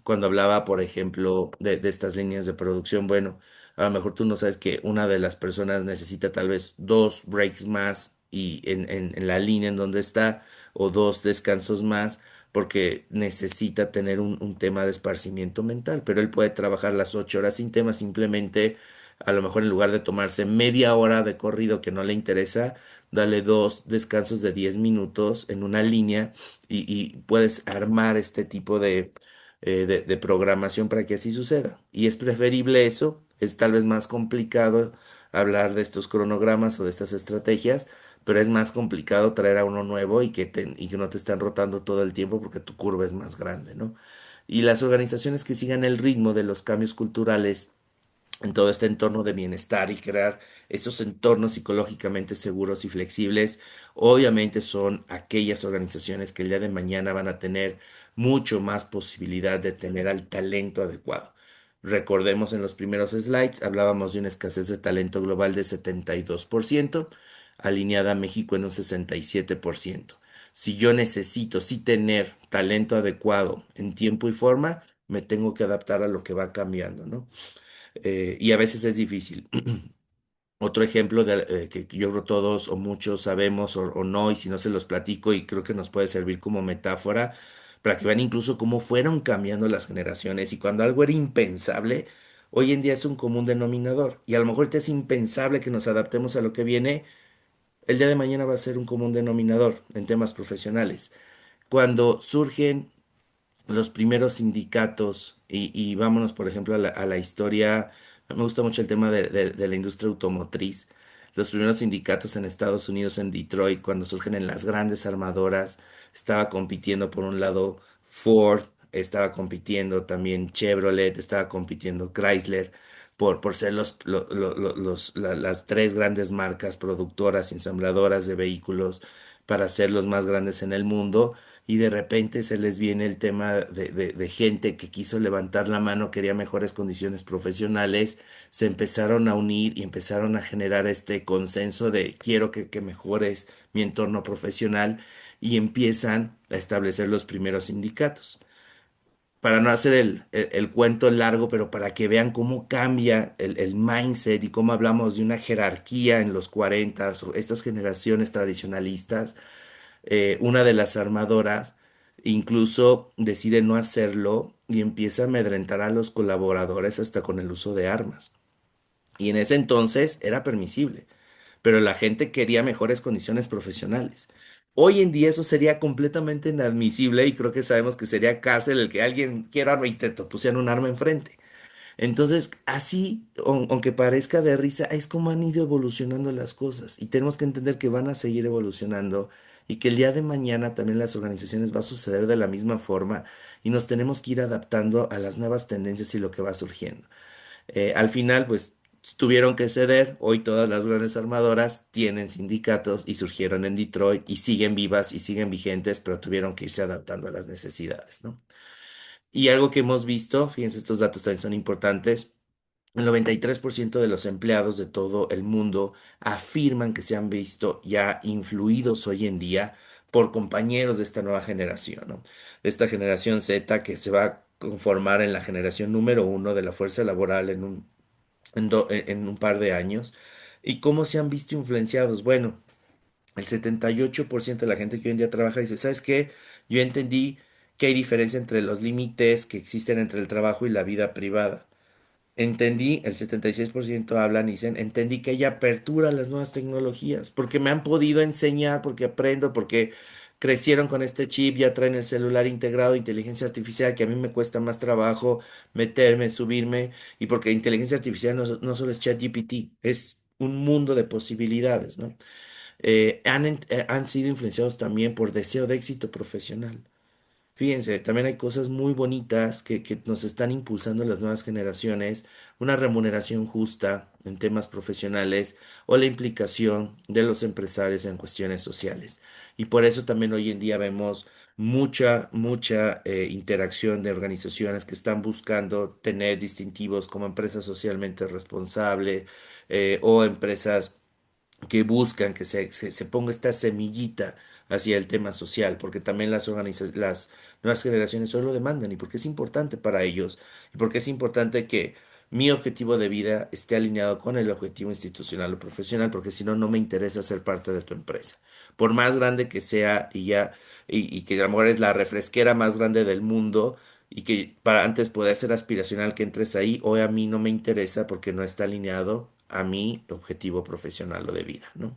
D: Cuando hablaba, por ejemplo, de estas líneas de producción, bueno, a lo mejor tú no sabes que una de las personas necesita tal vez 2 breaks más y en la línea en donde está, o 2 descansos más, porque necesita tener un tema de esparcimiento mental, pero él puede trabajar las 8 horas sin tema, simplemente a lo mejor en lugar de tomarse media hora de corrido que no le interesa, dale 2 descansos de 10 minutos en una línea y puedes armar este tipo de programación para que así suceda. Y es preferible eso, es tal vez más complicado hablar de estos cronogramas o de estas estrategias, pero es más complicado traer a uno nuevo y que no te están rotando todo el tiempo porque tu curva es más grande, ¿no? Y las organizaciones que sigan el ritmo de los cambios culturales en todo este entorno de bienestar y crear estos entornos psicológicamente seguros y flexibles, obviamente son aquellas organizaciones que el día de mañana van a tener mucho más posibilidad de tener al talento adecuado. Recordemos en los primeros slides, hablábamos de una escasez de talento global de 72%, alineada a México en un 67%. Si yo necesito sí tener talento adecuado en tiempo y forma, me tengo que adaptar a lo que va cambiando, ¿no? Y a veces es difícil. Otro ejemplo que yo creo todos o muchos sabemos o no, y si no se los platico, y creo que nos puede servir como metáfora para que vean incluso cómo fueron cambiando las generaciones y cuando algo era impensable, hoy en día es un común denominador. Y a lo mejor te es impensable que nos adaptemos a lo que viene, el día de mañana va a ser un común denominador en temas profesionales. Cuando surgen los primeros sindicatos, y vámonos, por ejemplo, a la historia, me gusta mucho el tema de la industria automotriz. Los primeros sindicatos en Estados Unidos, en Detroit, cuando surgen en las grandes armadoras, estaba compitiendo por un lado Ford, estaba compitiendo también Chevrolet, estaba compitiendo Chrysler, por ser las 3 grandes marcas productoras y ensambladoras de vehículos para ser los más grandes en el mundo y de repente se les viene el tema de gente que quiso levantar la mano, quería mejores condiciones profesionales, se empezaron a unir y empezaron a generar este consenso de quiero que mejores mi entorno profesional y empiezan a establecer los primeros sindicatos. Para no hacer el cuento largo, pero para que vean cómo cambia el mindset y cómo hablamos de una jerarquía en los 40 o estas generaciones tradicionalistas, una de las armadoras incluso decide no hacerlo y empieza a amedrentar a los colaboradores hasta con el uso de armas. Y en ese entonces era permisible, pero la gente quería mejores condiciones profesionales. Hoy en día eso sería completamente inadmisible y creo que sabemos que sería cárcel el que alguien quiera arma y te pusieran un arma enfrente. Entonces, así, aunque parezca de risa, es como han ido evolucionando las cosas y tenemos que entender que van a seguir evolucionando y que el día de mañana también las organizaciones va a suceder de la misma forma y nos tenemos que ir adaptando a las nuevas tendencias y lo que va surgiendo. Al final, pues tuvieron que ceder. Hoy todas las grandes armadoras tienen sindicatos y surgieron en Detroit y siguen vivas y siguen vigentes, pero tuvieron que irse adaptando a las necesidades, ¿no? Y algo que hemos visto, fíjense, estos datos también son importantes. El 93% de los empleados de todo el mundo afirman que se han visto ya influidos hoy en día por compañeros de esta nueva generación, ¿no? De esta generación Z que se va a conformar en la generación número uno de la fuerza laboral en un par de años. ¿Y cómo se han visto influenciados? Bueno, el 78% de la gente que hoy en día trabaja dice, ¿sabes qué? Yo entendí que hay diferencia entre los límites que existen entre el trabajo y la vida privada. Entendí, el 76% hablan y dicen, entendí que hay apertura a las nuevas tecnologías, porque me han podido enseñar, porque aprendo, porque crecieron con este chip, ya traen el celular integrado, inteligencia artificial, que a mí me cuesta más trabajo meterme, subirme, y porque inteligencia artificial no solo es ChatGPT, es un mundo de posibilidades, ¿no? Han sido influenciados también por deseo de éxito profesional. Fíjense, también hay cosas muy bonitas que nos están impulsando las nuevas generaciones, una remuneración justa en temas profesionales o la implicación de los empresarios en cuestiones sociales. Y por eso también hoy en día vemos mucha interacción de organizaciones que están buscando tener distintivos como empresa socialmente responsable o empresas que buscan que se ponga esta semillita hacia el tema social, porque también las nuevas generaciones hoy lo demandan y porque es importante para ellos y porque es importante que mi objetivo de vida esté alineado con el objetivo institucional o profesional, porque si no, no me interesa ser parte de tu empresa. Por más grande que sea y que a lo mejor es la refresquera más grande del mundo, y que para antes poder ser aspiracional que entres ahí, hoy a mí no me interesa porque no está alineado a mi objetivo profesional o de vida, ¿no?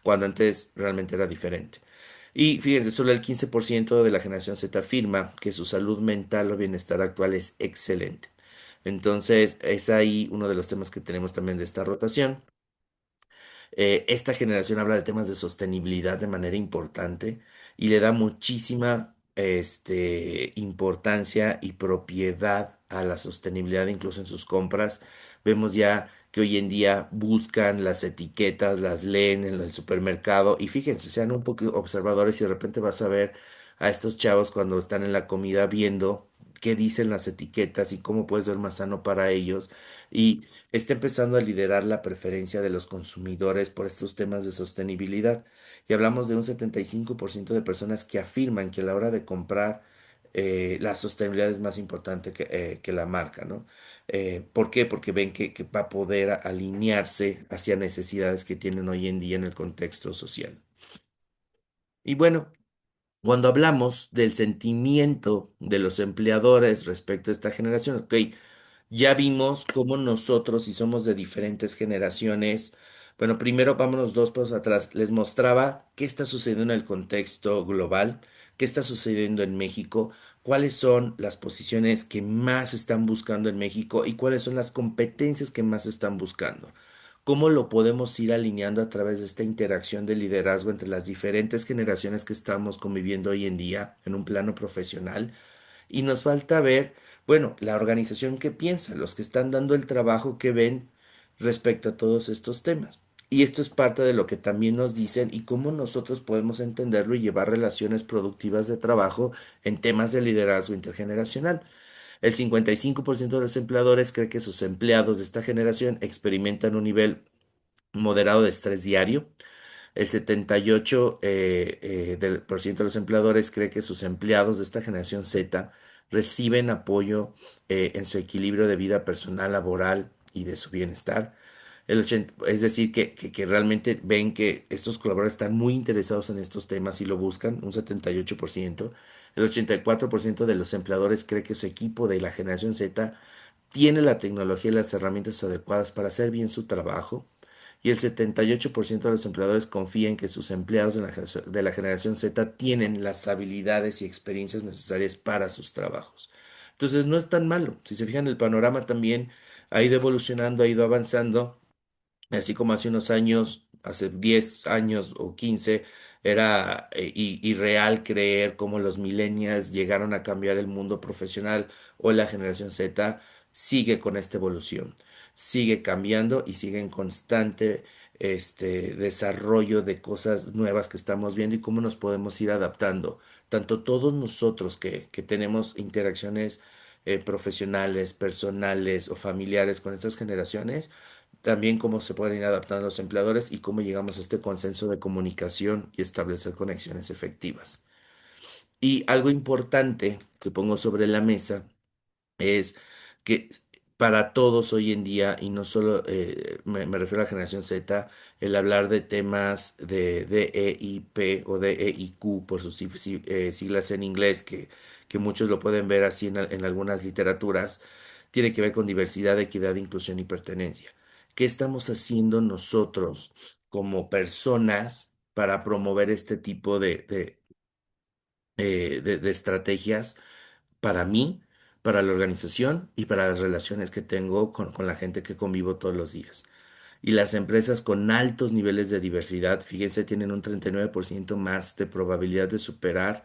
D: Cuando antes realmente era diferente. Y fíjense, solo el 15% de la generación Z afirma que su salud mental o bienestar actual es excelente. Entonces, es ahí uno de los temas que tenemos también de esta rotación. Esta generación habla de temas de sostenibilidad de manera importante y le da muchísima importancia y propiedad a la sostenibilidad incluso en sus compras. Vemos ya que hoy en día buscan las etiquetas, las leen en el supermercado y fíjense, sean un poco observadores y de repente vas a ver a estos chavos cuando están en la comida viendo qué dicen las etiquetas y cómo puede ser más sano para ellos. Y está empezando a liderar la preferencia de los consumidores por estos temas de sostenibilidad. Y hablamos de un 75% de personas que afirman que a la hora de comprar la sostenibilidad es más importante que la marca, ¿no? ¿Por qué? Porque ven que va a poder alinearse hacia necesidades que tienen hoy en día en el contexto social. Y bueno, cuando hablamos del sentimiento de los empleadores respecto a esta generación, ok, ya vimos cómo nosotros, si somos de diferentes generaciones, bueno, primero vámonos dos pasos atrás. Les mostraba qué está sucediendo en el contexto global, qué está sucediendo en México, cuáles son las posiciones que más están buscando en México y cuáles son las competencias que más están buscando. ¿Cómo lo podemos ir alineando a través de esta interacción de liderazgo entre las diferentes generaciones que estamos conviviendo hoy en día en un plano profesional? Y nos falta ver, bueno, la organización que piensa, los que están dando el trabajo que ven respecto a todos estos temas. Y esto es parte de lo que también nos dicen y cómo nosotros podemos entenderlo y llevar relaciones productivas de trabajo en temas de liderazgo intergeneracional. El 55% de los empleadores cree que sus empleados de esta generación experimentan un nivel moderado de estrés diario. El 78% por ciento de los empleadores cree que sus empleados de esta generación Z reciben apoyo en su equilibrio de vida personal, laboral y de su bienestar. Es decir, que realmente ven que estos colaboradores están muy interesados en estos temas y lo buscan, un 78%. El 84% de los empleadores cree que su equipo de la generación Z tiene la tecnología y las herramientas adecuadas para hacer bien su trabajo y el 78% de los empleadores confían que sus empleados de la generación Z tienen las habilidades y experiencias necesarias para sus trabajos. Entonces no es tan malo. Si se fijan, el panorama también ha ido evolucionando, ha ido avanzando. Así como hace unos años, hace 10 años o 15, era irreal creer cómo los millennials llegaron a cambiar el mundo profesional, o la generación Z sigue con esta evolución, sigue cambiando y sigue en constante desarrollo de cosas nuevas que estamos viendo y cómo nos podemos ir adaptando. Tanto todos nosotros que tenemos interacciones profesionales, personales o familiares con estas generaciones, también cómo se pueden ir adaptando los empleadores y cómo llegamos a este consenso de comunicación y establecer conexiones efectivas. Y algo importante que pongo sobre la mesa es que para todos hoy en día, y no solo me refiero a la generación Z, el hablar de temas de DEIP o DEIQ por sus siglas en inglés, que muchos lo pueden ver así en algunas literaturas, tiene que ver con diversidad, equidad, inclusión y pertenencia. ¿Qué estamos haciendo nosotros como personas para promover este tipo de estrategias para mí, para la organización y para las relaciones que tengo con la gente que convivo todos los días? Y las empresas con altos niveles de diversidad, fíjense, tienen un 39% más de probabilidad de superar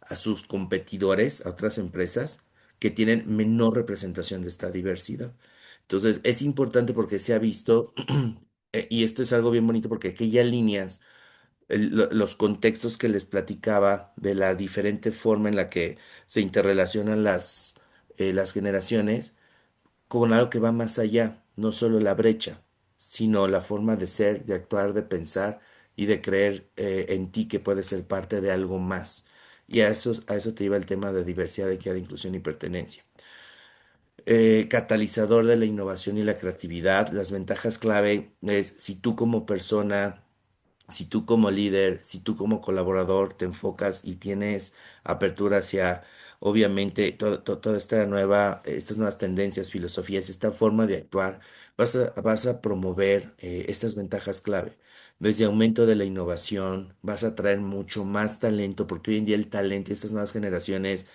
D: a sus competidores, a otras empresas que tienen menor representación de esta diversidad. Entonces, es importante porque se ha visto, y esto es algo bien bonito porque aquí ya líneas los contextos que les platicaba de la diferente forma en la que se interrelacionan las generaciones con algo que va más allá, no solo la brecha, sino la forma de ser, de actuar, de pensar y de creer en ti que puedes ser parte de algo más. Y a eso te lleva el tema de diversidad, equidad, inclusión y pertenencia. Catalizador de la innovación y la creatividad. Las ventajas clave es si tú como persona, si tú como líder, si tú como colaborador te enfocas y tienes apertura hacia, obviamente, toda estas nuevas tendencias, filosofías, esta forma de actuar, vas a promover estas ventajas clave. Desde aumento de la innovación, vas a traer mucho más talento, porque hoy en día el talento y estas nuevas generaciones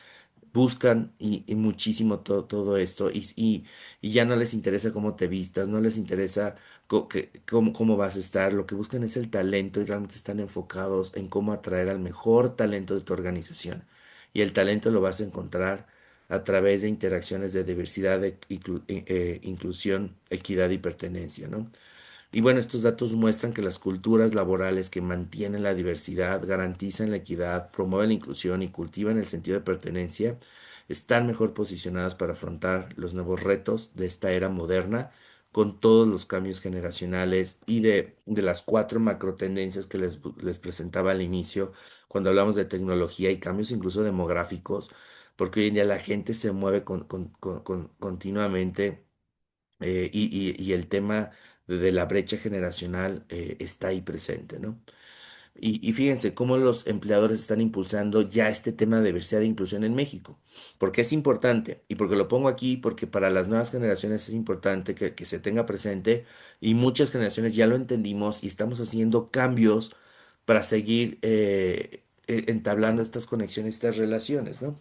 D: buscan y muchísimo todo esto y ya no les interesa cómo te vistas, no les interesa cómo vas a estar, lo que buscan es el talento y realmente están enfocados en cómo atraer al mejor talento de tu organización. Y el talento lo vas a encontrar a través de interacciones de diversidad, inclusión, equidad y pertenencia, ¿no? Y bueno, estos datos muestran que las culturas laborales que mantienen la diversidad, garantizan la equidad, promueven la inclusión y cultivan el sentido de pertenencia, están mejor posicionadas para afrontar los nuevos retos de esta era moderna, con todos los cambios generacionales y de las cuatro macro tendencias que les presentaba al inicio, cuando hablamos de tecnología y cambios incluso demográficos, porque hoy en día la gente se mueve continuamente, y el tema de la brecha generacional está ahí presente, ¿no? Y fíjense cómo los empleadores están impulsando ya este tema de diversidad e inclusión en México. Porque es importante, y porque lo pongo aquí, porque para las nuevas generaciones es importante que se tenga presente, y muchas generaciones ya lo entendimos y estamos haciendo cambios para seguir entablando estas conexiones, estas relaciones, ¿no?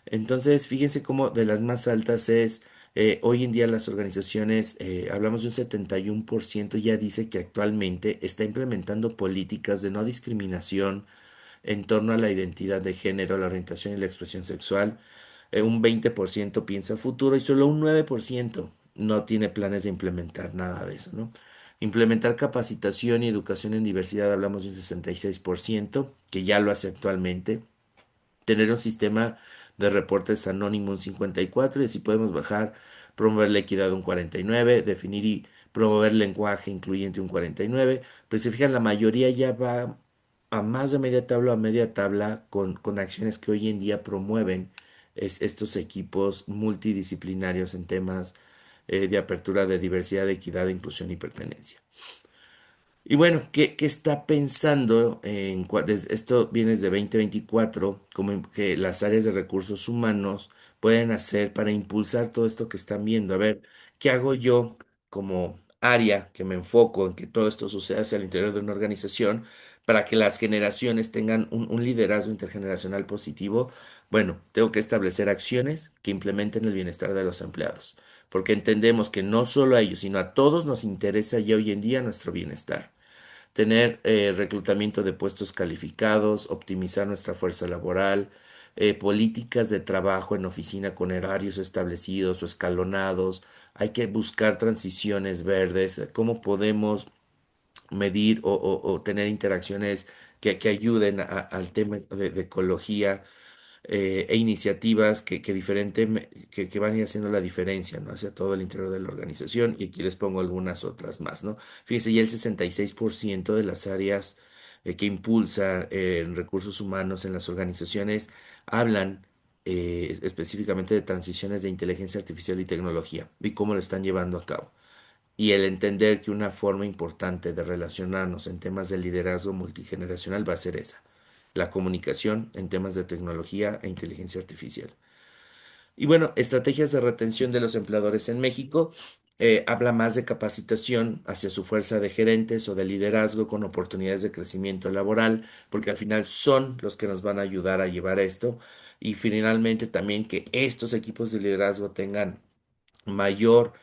D: Entonces, fíjense cómo de las más altas es, hoy en día las organizaciones, hablamos de un 71% ya dice que actualmente está implementando políticas de no discriminación en torno a la identidad de género, la orientación y la expresión sexual. Un 20% piensa futuro y solo un 9% no tiene planes de implementar nada de eso, ¿no? Implementar capacitación y educación en diversidad, hablamos de un 66% que ya lo hace actualmente. Tener un sistema de reportes anónimo un 54 y así podemos bajar, promover la equidad un 49, definir y promover lenguaje incluyente un 49. Pero si fijan, la mayoría ya va a más de media tabla o a media tabla con acciones que hoy en día promueven estos equipos multidisciplinarios en temas de apertura de diversidad, equidad, inclusión y pertenencia. Y bueno, ¿qué está pensando esto viene desde 2024, como que las áreas de recursos humanos pueden hacer para impulsar todo esto que están viendo? A ver, ¿qué hago yo como área que me enfoco en que todo esto suceda hacia el interior de una organización para que las generaciones tengan un liderazgo intergeneracional positivo? Bueno, tengo que establecer acciones que implementen el bienestar de los empleados. porque entendemos que no solo a ellos, sino a todos nos interesa ya hoy en día nuestro bienestar. Tener reclutamiento de puestos calificados, optimizar nuestra fuerza laboral, políticas de trabajo en oficina con horarios establecidos o escalonados. Hay que buscar transiciones verdes, cómo podemos medir o tener interacciones que ayuden al tema de ecología e iniciativas que van a ir haciendo la diferencia, ¿no? Hacia todo el interior de la organización. Y aquí les pongo algunas otras más, ¿no? Fíjense, ya el 66% de las áreas que impulsa en recursos humanos en las organizaciones hablan específicamente de transiciones de inteligencia artificial y tecnología y cómo lo están llevando a cabo. Y el entender que una forma importante de relacionarnos en temas de liderazgo multigeneracional va a ser esa, la comunicación en temas de tecnología e inteligencia artificial. Y bueno, estrategias de retención de los empleadores en México. Habla más de capacitación hacia su fuerza de gerentes o de liderazgo con oportunidades de crecimiento laboral, porque al final son los que nos van a ayudar a llevar esto. Y finalmente también que estos equipos de liderazgo tengan mayor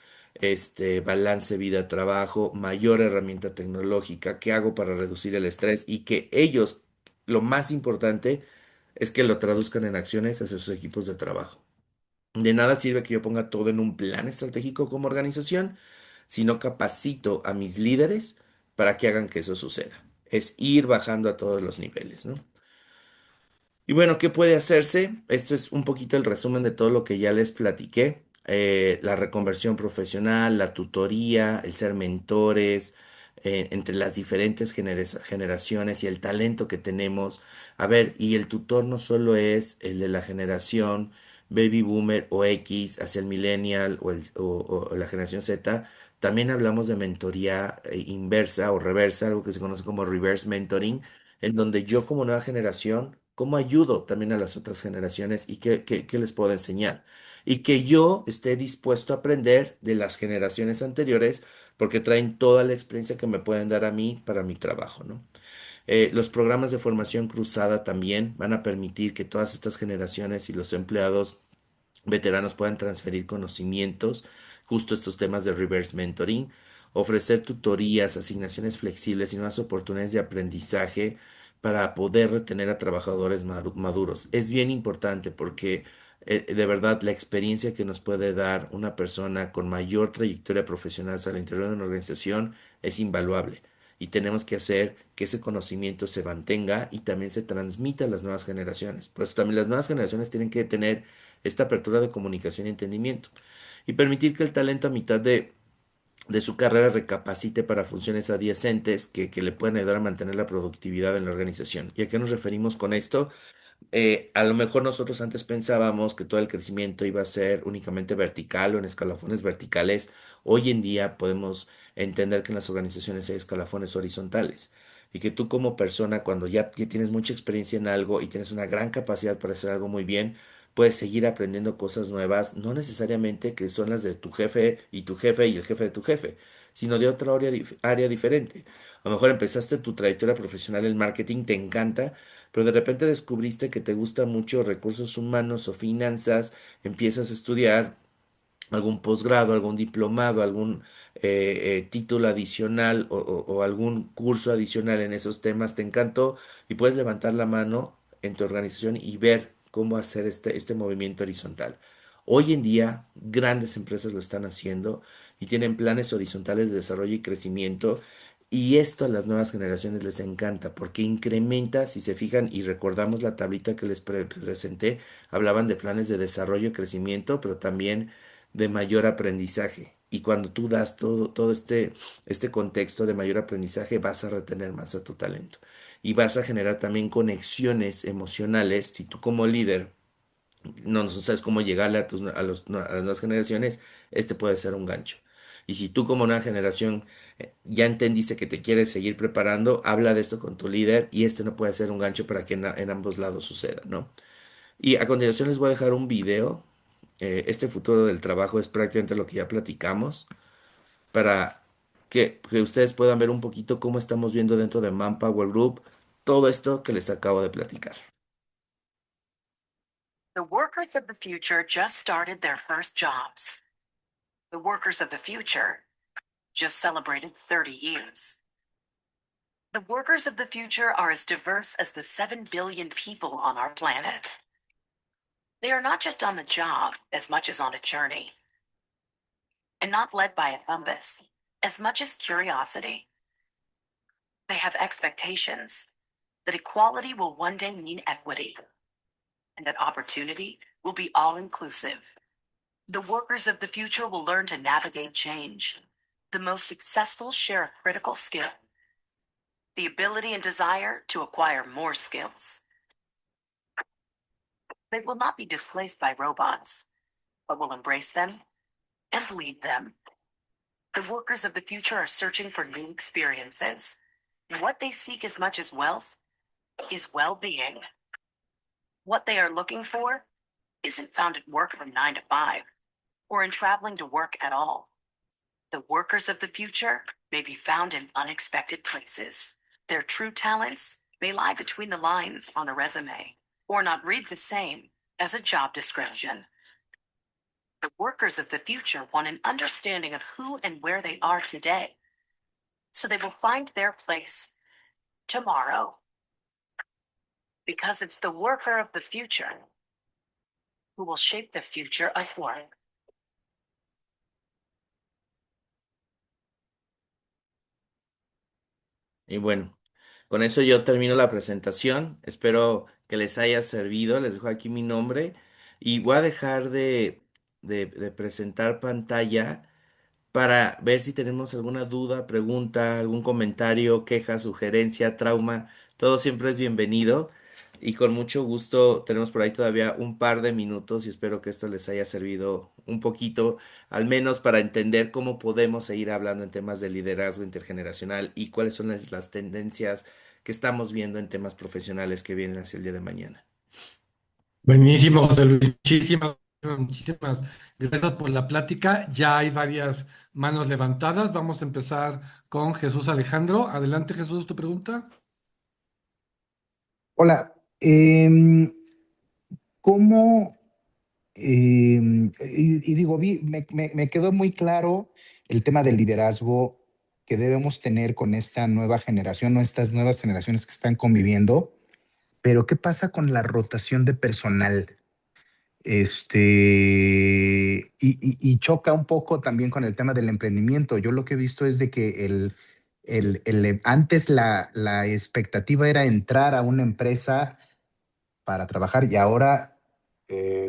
D: balance vida-trabajo, mayor herramienta tecnológica, qué hago para reducir el estrés y que ellos, lo más importante, es que lo traduzcan en acciones hacia sus equipos de trabajo. De nada sirve que yo ponga todo en un plan estratégico como organización, si no capacito a mis líderes para que hagan que eso suceda. Es ir bajando a todos los niveles, ¿no? Y bueno, ¿qué puede hacerse? Esto es un poquito el resumen de todo lo que ya les platiqué. La reconversión profesional, la tutoría, el ser mentores, entre las diferentes generaciones y el talento que tenemos. A ver, y el tutor no solo es el de la generación baby boomer o X hacia el millennial o la generación Z. También hablamos de mentoría inversa o reversa, algo que se conoce como reverse mentoring, en donde yo como nueva generación, ¿cómo ayudo también a las otras generaciones y qué les puedo enseñar? Y que yo esté dispuesto a aprender de las generaciones anteriores porque traen toda la experiencia que me pueden dar a mí para mi trabajo, ¿no? Los programas de formación cruzada también van a permitir que todas estas generaciones y los empleados veteranos puedan transferir conocimientos, justo estos temas de reverse mentoring, ofrecer tutorías, asignaciones flexibles y nuevas oportunidades de aprendizaje para poder retener a trabajadores maduros. Es bien importante porque de verdad la experiencia que nos puede dar una persona con mayor trayectoria profesional al interior de una organización es invaluable. Y tenemos que hacer que ese conocimiento se mantenga y también se transmita a las nuevas generaciones. Por eso también las nuevas generaciones tienen que tener esta apertura de comunicación y entendimiento, y permitir que el talento a mitad de su carrera recapacite para funciones adyacentes que le puedan ayudar a mantener la productividad en la organización. ¿Y a qué nos referimos con esto? A lo mejor nosotros antes pensábamos que todo el crecimiento iba a ser únicamente vertical o en escalafones verticales. Hoy en día podemos entender que en las organizaciones hay escalafones horizontales y que tú como persona, cuando ya tienes mucha experiencia en algo y tienes una gran capacidad para hacer algo muy bien, puedes seguir aprendiendo cosas nuevas, no necesariamente que son las de tu jefe y tu jefe y el jefe de tu jefe, sino de otra área diferente. A lo mejor empezaste tu trayectoria profesional en marketing, te encanta, pero de repente descubriste que te gusta mucho recursos humanos o finanzas, empiezas a estudiar algún posgrado, algún diplomado, algún título adicional o algún curso adicional en esos temas, te encantó y puedes levantar la mano en tu organización y ver cómo hacer este movimiento horizontal. Hoy en día, grandes empresas lo están haciendo y tienen planes horizontales de desarrollo y crecimiento. Y esto a las nuevas generaciones les encanta porque incrementa, si se fijan y recordamos la tablita que les presenté, hablaban de planes de desarrollo y crecimiento, pero también de mayor aprendizaje. Y cuando tú das todo este contexto de mayor aprendizaje, vas a retener más a tu talento. Y vas a generar también conexiones emocionales. Si tú como líder no sabes cómo llegarle a las nuevas generaciones, este puede ser un gancho. Y si tú como nueva generación ya entendiste que te quieres seguir preparando, habla de esto con tu líder y este no puede ser un gancho para que en ambos lados suceda, ¿no? Y a continuación les voy a dejar un video. Este futuro del trabajo es prácticamente lo que ya platicamos para que ustedes puedan ver un poquito cómo estamos viendo dentro de Manpower Group todo esto que les acabo de platicar.
E: The workers of the future just started their first jobs. The workers of the future just celebrated 30 years. The workers of the future are as diverse as the 7 billion people on our planet. They are not just on the job as much as on a journey, and not led by a compass as much as curiosity. They have expectations that equality will one day mean equity, and that opportunity will be all-inclusive. The workers of the future will learn to navigate change. The most successful share a critical skill, the ability and desire to acquire more skills. They will not be displaced by robots, but will embrace them and lead them. The workers of the future are searching for new experiences. What they seek as much as wealth is well-being. What they are looking for isn't found at work from 9 to 5 or in traveling to work at all. The workers of the future may be found in unexpected places. Their true talents may lie between the lines on a resume or not read the same as a job description. The workers of the future want an understanding of who and where they are today, so they will find their place tomorrow. Because it's the worker of the future who will shape the future of work.
D: Y bueno, con eso yo termino la presentación. Espero que les haya servido. Les dejo aquí mi nombre y voy a dejar de presentar pantalla para ver si tenemos alguna duda, pregunta, algún comentario, queja, sugerencia, trauma. Todo siempre es bienvenido y con mucho gusto tenemos por ahí todavía un par de minutos y espero que esto les haya servido un poquito, al menos para entender cómo podemos seguir hablando en temas de liderazgo intergeneracional y cuáles son las tendencias que estamos viendo en temas profesionales que vienen hacia el día de mañana.
C: Buenísimo, José Luis. Muchísimas gracias por la plática. Ya hay varias manos levantadas. Vamos a empezar con Jesús Alejandro. Adelante, Jesús, tu pregunta.
F: Hola, ¿cómo, y digo, me quedó muy claro el tema del liderazgo que debemos tener con esta nueva generación o estas nuevas generaciones que están conviviendo, pero ¿qué pasa con la rotación de personal? Y choca un poco también con el tema del emprendimiento. Yo lo que he visto es de que antes la expectativa era entrar a una empresa para trabajar y ahora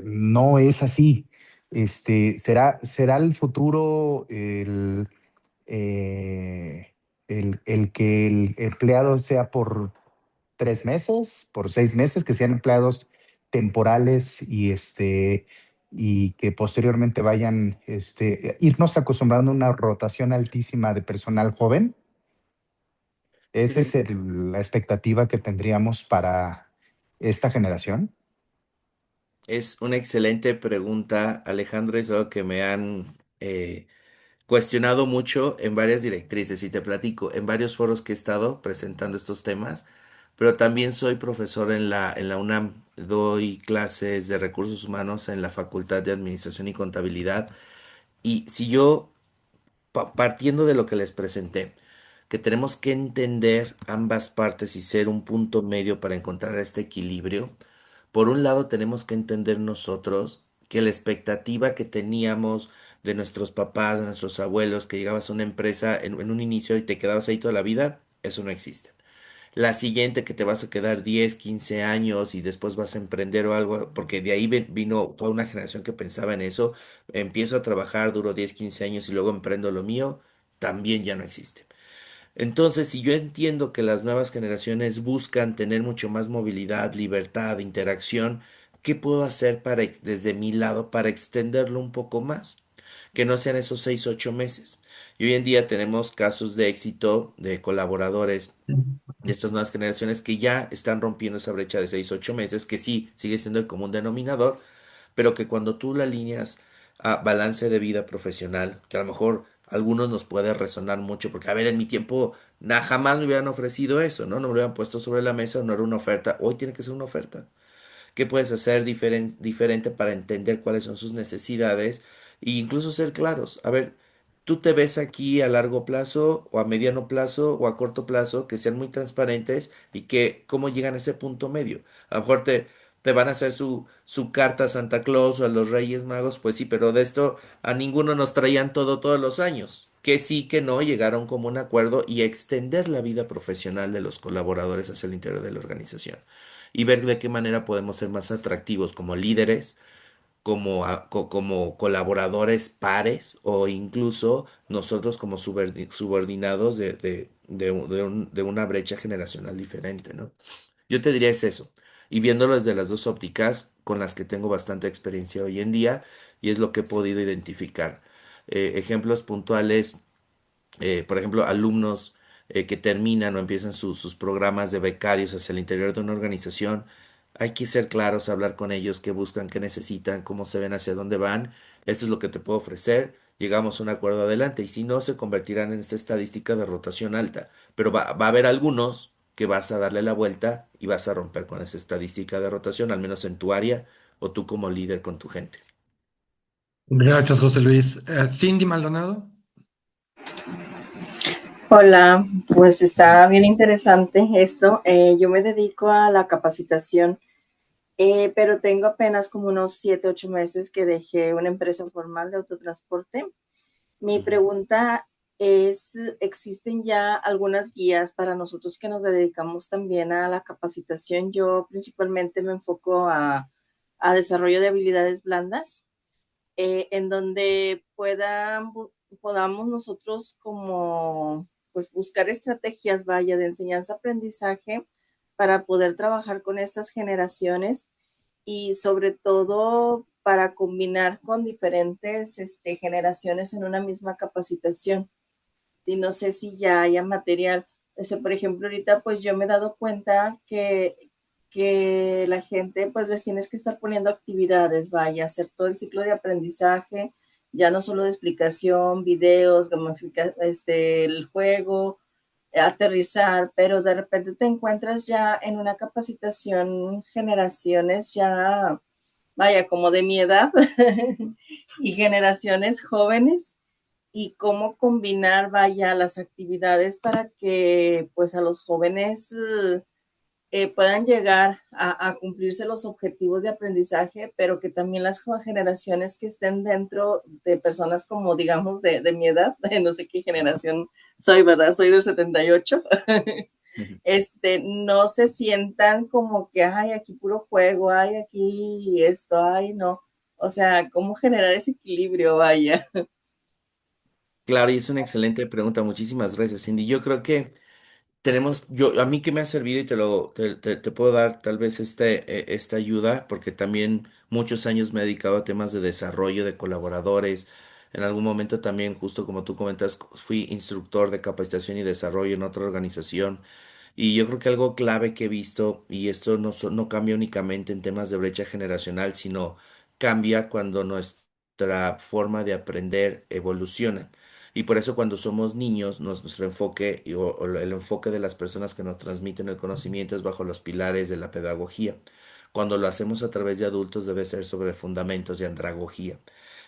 F: no es así. ¿Será el futuro el que el empleado sea por 3 meses, por 6 meses, que sean empleados temporales y que posteriormente vayan irnos acostumbrando a una rotación altísima de personal joven? ¿Esa es la expectativa que tendríamos para esta generación?
D: Es una excelente pregunta, Alejandro, es algo que me han cuestionado mucho en varias directrices y te platico, en varios foros que he estado presentando estos temas, pero también soy profesor en la UNAM, doy clases de recursos humanos en la Facultad de Administración y Contabilidad y si yo, partiendo de lo que les presenté, que tenemos que entender ambas partes y ser un punto medio para encontrar este equilibrio, por un lado, tenemos que entender nosotros que la expectativa que teníamos de nuestros papás, de nuestros abuelos, que llegabas a una empresa en un inicio y te quedabas ahí toda la vida, eso no existe. La siguiente que te vas a quedar 10, 15 años y después vas a emprender o algo, porque de ahí vino toda una generación que pensaba en eso, empiezo a trabajar, duro 10, 15 años y luego emprendo lo mío, también ya no existe. Entonces, si yo entiendo que las nuevas generaciones buscan tener mucho más movilidad, libertad, interacción, ¿qué puedo hacer desde mi lado para extenderlo un poco más? Que no sean esos 6, 8 meses. Y hoy en día tenemos casos de éxito de colaboradores de estas nuevas generaciones que ya están rompiendo esa brecha de 6, 8 meses, que sí, sigue siendo el común denominador, pero que cuando tú la alineas a balance de vida profesional, que a lo mejor a algunos nos puede resonar mucho, porque a ver, en mi tiempo jamás me hubieran ofrecido eso, ¿no? No me lo hubieran puesto sobre la mesa, no era una oferta, hoy tiene que ser una oferta. ¿Qué puedes hacer diferente para entender cuáles son sus necesidades E incluso ser claros. A ver, ¿tú te ves aquí a largo plazo o a mediano plazo o a corto plazo? Que sean muy transparentes y que cómo llegan a ese punto medio. A lo mejor te van a hacer su carta a Santa Claus o a los Reyes Magos, pues sí, pero de esto a ninguno nos traían todo todos los años. Que sí, que no, llegaron como un acuerdo y extender la vida profesional de los colaboradores hacia el interior de la organización y ver de qué manera podemos ser más atractivos como líderes, como colaboradores pares o incluso nosotros como subordinados de una brecha generacional diferente, ¿no? Yo te diría es eso, y viéndolo desde las dos ópticas con las que tengo bastante experiencia hoy en día y es lo que he podido identificar. Ejemplos puntuales, por ejemplo, alumnos que terminan o empiezan sus programas de becarios hacia el interior de una organización, hay que ser claros, hablar con ellos, qué buscan, qué necesitan, cómo se ven, hacia dónde van. Esto es lo que te puedo ofrecer. Llegamos a un acuerdo adelante y si no, se convertirán en esta estadística de rotación alta. Pero va a haber algunos que vas a darle la vuelta y vas a romper con esa estadística de rotación, al menos en tu área o tú como líder con tu gente.
C: Gracias, José Luis. Cindy Maldonado.
G: Hola, pues está bien interesante esto. Yo me dedico a la capacitación, pero tengo apenas como unos 7, 8 meses que dejé una empresa formal de autotransporte. Mi
D: Ujú.
G: pregunta es, ¿existen ya algunas guías para nosotros que nos dedicamos también a la capacitación? Yo principalmente me enfoco a desarrollo de habilidades blandas, en donde podamos nosotros como pues buscar estrategias, vaya, de enseñanza-aprendizaje para poder trabajar con estas generaciones y sobre todo para combinar con diferentes generaciones en una misma capacitación. Y no sé si ya haya material. Por ejemplo, ahorita pues yo me he dado cuenta que la gente pues les tienes que estar poniendo actividades, vaya, hacer todo el ciclo de aprendizaje, ya no solo de explicación, videos, el juego, aterrizar, pero de repente te encuentras ya en una capacitación generaciones ya, vaya, como de mi edad y generaciones jóvenes y cómo combinar, vaya, las actividades para que pues a los jóvenes puedan llegar a cumplirse los objetivos de aprendizaje, pero que también las generaciones que estén dentro de personas como, digamos, de mi edad, no sé qué generación soy, ¿verdad? Soy del 78, no se sientan como que, ay, aquí puro juego, ay, aquí esto, ay, no. O sea, ¿cómo generar ese equilibrio, vaya?
D: Claro, y es una excelente pregunta. Muchísimas gracias, Cindy. Yo creo que a mí que me ha servido y te puedo dar tal vez esta ayuda, porque también muchos años me he dedicado a temas de desarrollo de colaboradores. En algún momento también, justo como tú comentas, fui instructor de capacitación y desarrollo en otra organización. Y yo creo que algo clave que he visto, y esto no cambia únicamente en temas de brecha generacional, sino cambia cuando nuestra forma de aprender evoluciona. Y por eso cuando somos niños, nuestro enfoque o el enfoque de las personas que nos transmiten el conocimiento es bajo los pilares de la pedagogía. Cuando lo hacemos a través de adultos debe ser sobre fundamentos de andragogía,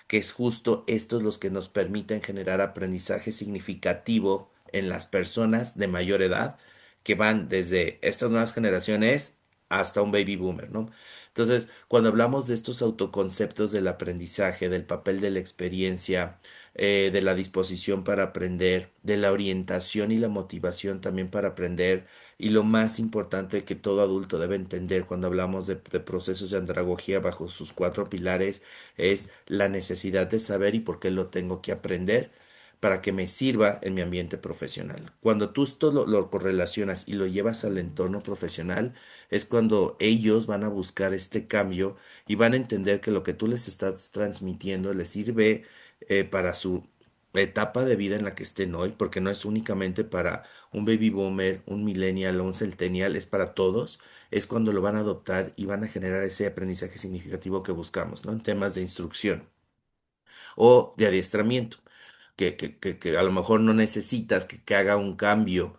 D: que es justo estos los que nos permiten generar aprendizaje significativo en las personas de mayor edad, que van desde estas nuevas generaciones hasta un baby boomer, ¿no? Entonces, cuando hablamos de estos autoconceptos del aprendizaje, del papel de la experiencia, de la disposición para aprender, de la orientación y la motivación también para aprender, y lo más importante que todo adulto debe entender cuando hablamos de procesos de andragogía bajo sus cuatro pilares, es la necesidad de saber y por qué lo tengo que aprender para que me sirva en mi ambiente profesional. Cuando tú esto lo correlacionas y lo llevas al entorno profesional, es cuando ellos van a buscar este cambio y van a entender que lo que tú les estás transmitiendo les sirve para su etapa de vida en la que estén hoy, porque no es únicamente para un baby boomer, un millennial o un centennial, es para todos, es cuando lo van a adoptar y van a generar ese aprendizaje significativo que buscamos, ¿no? En temas de instrucción o de adiestramiento que a lo mejor no necesitas que haga un cambio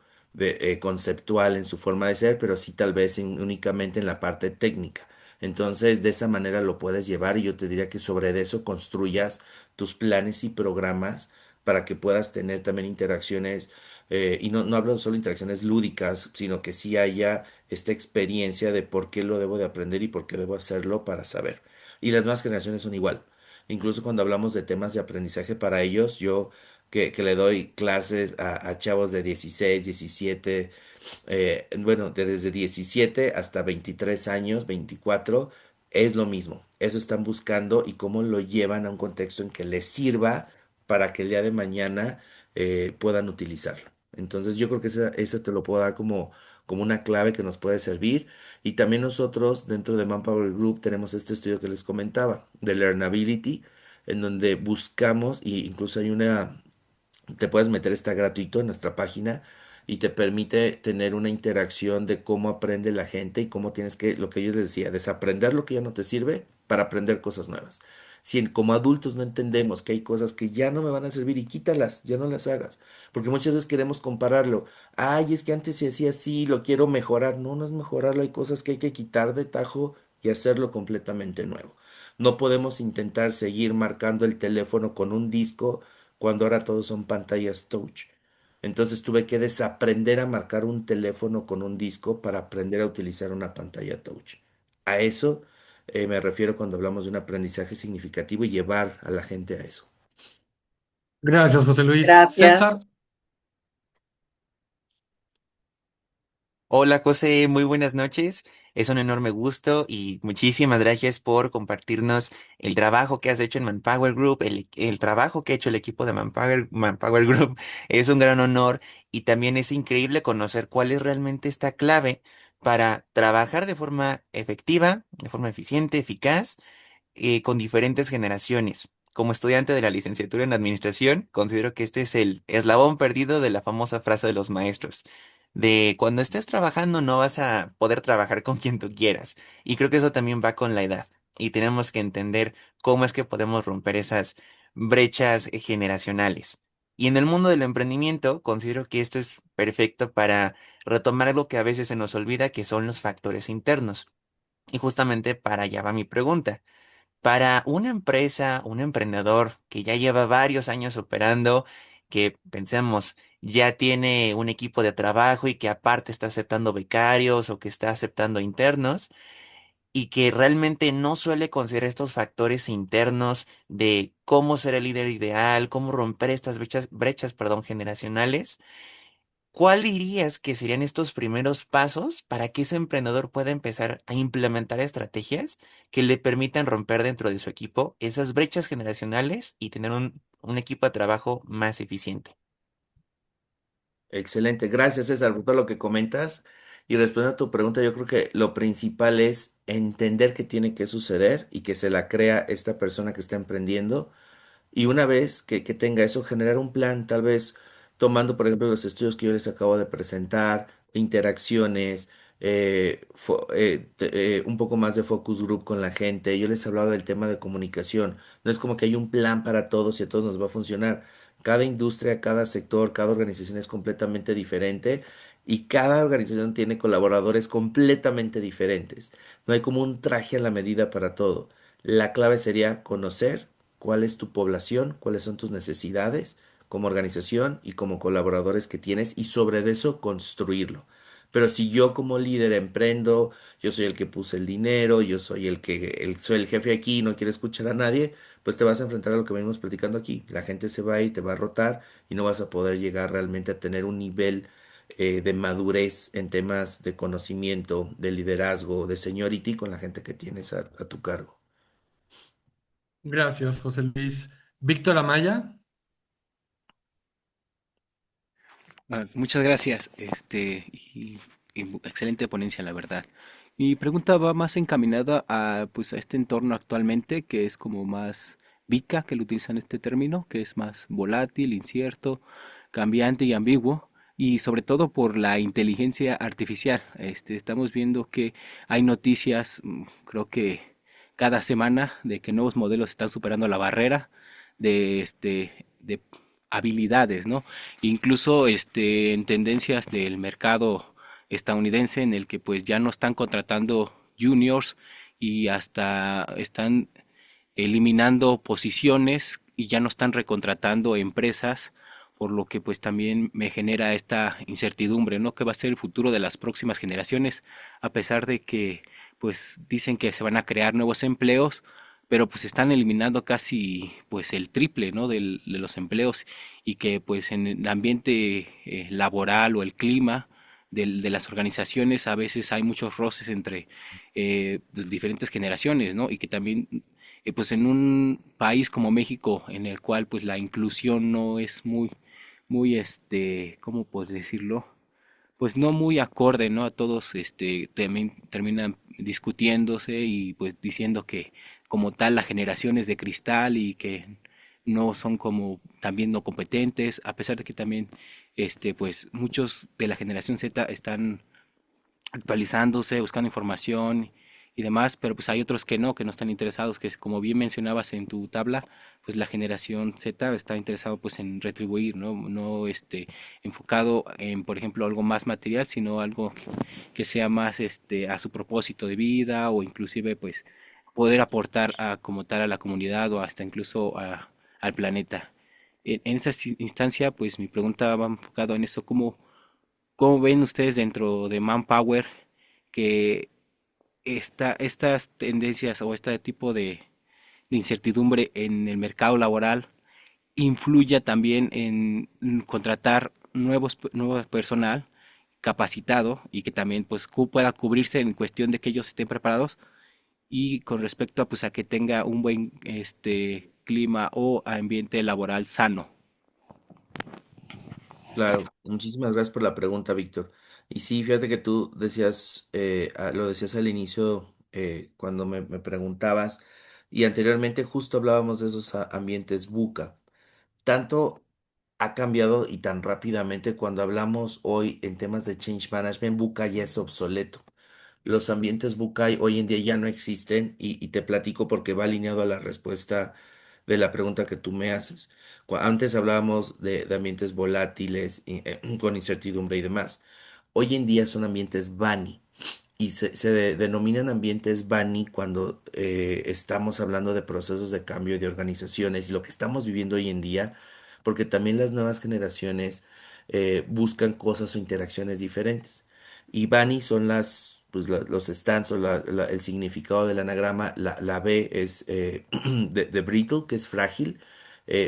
D: conceptual en su forma de ser, pero sí tal vez únicamente en la parte técnica. Entonces, de esa manera lo puedes llevar y yo te diría que sobre eso construyas tus planes y programas para que puedas tener también interacciones, y no hablo solo de interacciones lúdicas, sino que sí haya esta experiencia de por qué lo debo de aprender y por qué debo hacerlo para saber. Y las nuevas generaciones son igual. Incluso cuando hablamos de temas de aprendizaje para ellos, yo que le doy clases a chavos de 16, 17, bueno, desde 17 hasta 23 años, 24, es lo mismo. Eso están buscando y cómo lo llevan a un contexto en que les sirva para que el día de mañana puedan utilizarlo. Entonces yo creo que esa te lo puedo dar como una clave que nos puede servir. Y también nosotros dentro de Manpower Group tenemos este estudio que les comentaba, de Learnability, en donde buscamos, y incluso hay te puedes meter, está gratuito en nuestra página y te permite tener una interacción de cómo aprende la gente y cómo tienes que, lo que yo les decía, desaprender lo que ya no te sirve para aprender cosas nuevas. Si como adultos no entendemos que hay cosas que ya no me van a servir y quítalas, ya no las hagas, porque muchas veces queremos compararlo. Ay, es que antes se hacía así, lo quiero mejorar. No, no es mejorarlo, hay cosas que hay que quitar de tajo y hacerlo completamente nuevo. No podemos intentar seguir marcando el teléfono con un disco cuando ahora todos son pantallas touch. Entonces tuve que desaprender a marcar un teléfono con un disco para aprender a utilizar una pantalla touch. A eso me refiero cuando hablamos de un aprendizaje significativo y llevar a la gente a eso.
C: Gracias, José Luis. César,
G: Gracias.
H: Hola José, muy buenas noches. Es un enorme gusto y muchísimas gracias por compartirnos el trabajo que has hecho en Manpower Group, el trabajo que ha hecho el equipo de Manpower Group. Es un gran honor y también es increíble conocer cuál es realmente esta clave para trabajar de forma efectiva, de forma eficiente, eficaz, con diferentes generaciones. Como estudiante de la licenciatura en administración, considero que este es el eslabón perdido de la famosa frase de los maestros, de cuando estés trabajando no vas a poder trabajar con quien tú quieras. Y creo que eso también va con la edad. Y tenemos que entender cómo es que podemos romper esas brechas generacionales. Y en el mundo del emprendimiento, considero que esto es perfecto para retomar algo que a veces se nos olvida, que son los factores internos. Y justamente para allá va mi pregunta. Para una empresa, un emprendedor que ya lleva varios años operando, que pensemos ya tiene un equipo de trabajo y que aparte está aceptando becarios o que está aceptando internos y que realmente no suele considerar estos factores internos de cómo ser el líder ideal, cómo romper estas brechas, generacionales. ¿Cuál dirías que serían estos primeros pasos para que ese emprendedor pueda empezar a implementar estrategias que le permitan romper dentro de su equipo esas brechas generacionales y tener un equipo de trabajo más eficiente?
D: Excelente, gracias César por todo lo que comentas. Y respondiendo a tu pregunta, yo creo que lo principal es entender qué tiene que suceder y que se la crea esta persona que está emprendiendo. Y una vez que tenga eso, generar un plan, tal vez tomando, por ejemplo, los estudios que yo les acabo de presentar, interacciones, un poco más de focus group con la gente. Yo les hablaba del tema de comunicación. No es como que hay un plan para todos y a todos nos va a funcionar. Cada industria, cada sector, cada organización es completamente diferente y cada organización tiene colaboradores completamente diferentes. No hay como un traje a la medida para todo. La clave sería conocer cuál es tu población, cuáles son tus necesidades como organización y como colaboradores que tienes y sobre eso construirlo. Pero si yo como líder emprendo, yo soy el que puse el dinero, yo soy soy el jefe aquí y no quiero escuchar a nadie, pues te vas a enfrentar a lo que venimos platicando aquí. La gente se va a ir, te va a rotar y no vas a poder llegar realmente a tener un nivel de madurez en temas de conocimiento, de liderazgo, de seniority con la gente que tienes a tu cargo.
C: gracias, José Luis. Víctor Amaya,
I: Muchas gracias, excelente ponencia, la verdad. Mi pregunta va más encaminada a, pues, a este entorno actualmente, que es como más VICA, que lo utilizan este término, que es más volátil, incierto, cambiante y ambiguo, y sobre todo por la inteligencia artificial. Estamos viendo que hay noticias, creo que cada semana, de que nuevos modelos están superando la barrera de habilidades, ¿no? Incluso en tendencias del mercado estadounidense en el que pues ya no están contratando juniors y hasta están eliminando posiciones y ya no están recontratando empresas, por lo que pues también me genera esta incertidumbre, ¿no? ¿Qué va a ser el futuro de las próximas generaciones? A pesar de que pues dicen que se van a crear nuevos empleos, pero pues están eliminando casi pues el triple, ¿no? De los empleos y que pues en el ambiente laboral o el clima de las organizaciones a veces hay muchos roces entre pues, diferentes generaciones, ¿no? Y que también pues en un país como México en el cual pues la inclusión no es muy ¿cómo puedes decirlo? Pues no muy acorde, ¿no? A todos también terminan discutiéndose y pues diciendo que como tal la generación es de cristal y que no son como también no competentes, a pesar de que también pues muchos de la generación Z están actualizándose, buscando información y demás, pero pues hay otros que no están interesados, que como bien mencionabas en tu tabla, pues la generación Z está interesado pues en retribuir, no enfocado en, por ejemplo, algo más material, sino algo que sea más a su propósito de vida o inclusive pues poder aportar a como tal a la comunidad o hasta incluso al planeta. En esta instancia, pues mi pregunta va enfocado en eso, ¿cómo ven ustedes dentro de Manpower que estas tendencias o este tipo de incertidumbre en el mercado laboral influya también en contratar nuevo personal capacitado y que también pues pueda cubrirse en cuestión de que ellos estén preparados y con respecto a pues a que tenga un buen clima o ambiente laboral sano?
D: Claro, muchísimas gracias por la pregunta, Víctor. Y sí, fíjate que tú decías, lo decías al inicio cuando me preguntabas, y anteriormente justo hablábamos de esos ambientes buca. Tanto ha cambiado y tan rápidamente cuando hablamos hoy en temas de change management, buca ya es obsoleto. Los ambientes Bukai hoy en día ya no existen y te platico porque va alineado a la respuesta de la pregunta que tú me haces. Antes hablábamos de ambientes volátiles con incertidumbre y demás. Hoy en día son ambientes Bunny y denominan ambientes Bunny cuando estamos hablando de procesos de cambio de organizaciones y lo que estamos viviendo hoy en día, porque también las nuevas generaciones buscan cosas o interacciones diferentes. Y Bunny son los stands o el significado del anagrama. La B es de brittle, que es frágil.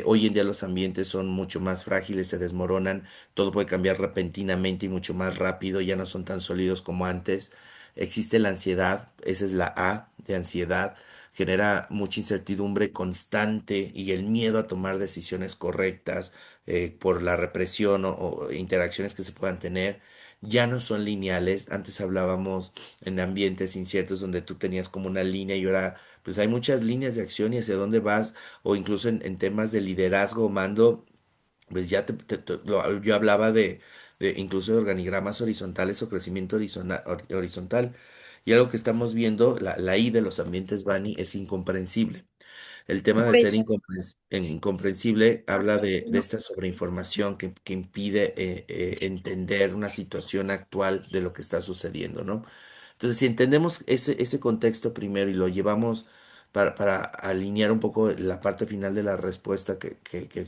D: Hoy en día los ambientes son mucho más frágiles, se desmoronan, todo puede cambiar repentinamente y mucho más rápido, ya no son tan sólidos como antes. Existe la ansiedad, esa es la A de ansiedad, genera mucha incertidumbre constante y el miedo a tomar decisiones correctas por la represión o interacciones que se puedan tener. Ya no son lineales. Antes hablábamos en ambientes inciertos donde tú tenías como una línea y ahora pues hay muchas líneas de acción y hacia dónde vas o incluso en temas de liderazgo o mando, pues ya yo hablaba de incluso de organigramas horizontales o crecimiento horizontal. Y algo que estamos viendo, la I de los ambientes Bani es incomprensible. El tema de ser incomprensible habla de esta sobreinformación que impide entender una situación actual de lo que está sucediendo, ¿no? Entonces, si entendemos ese contexto primero y lo llevamos para alinear un poco la parte final de la respuesta que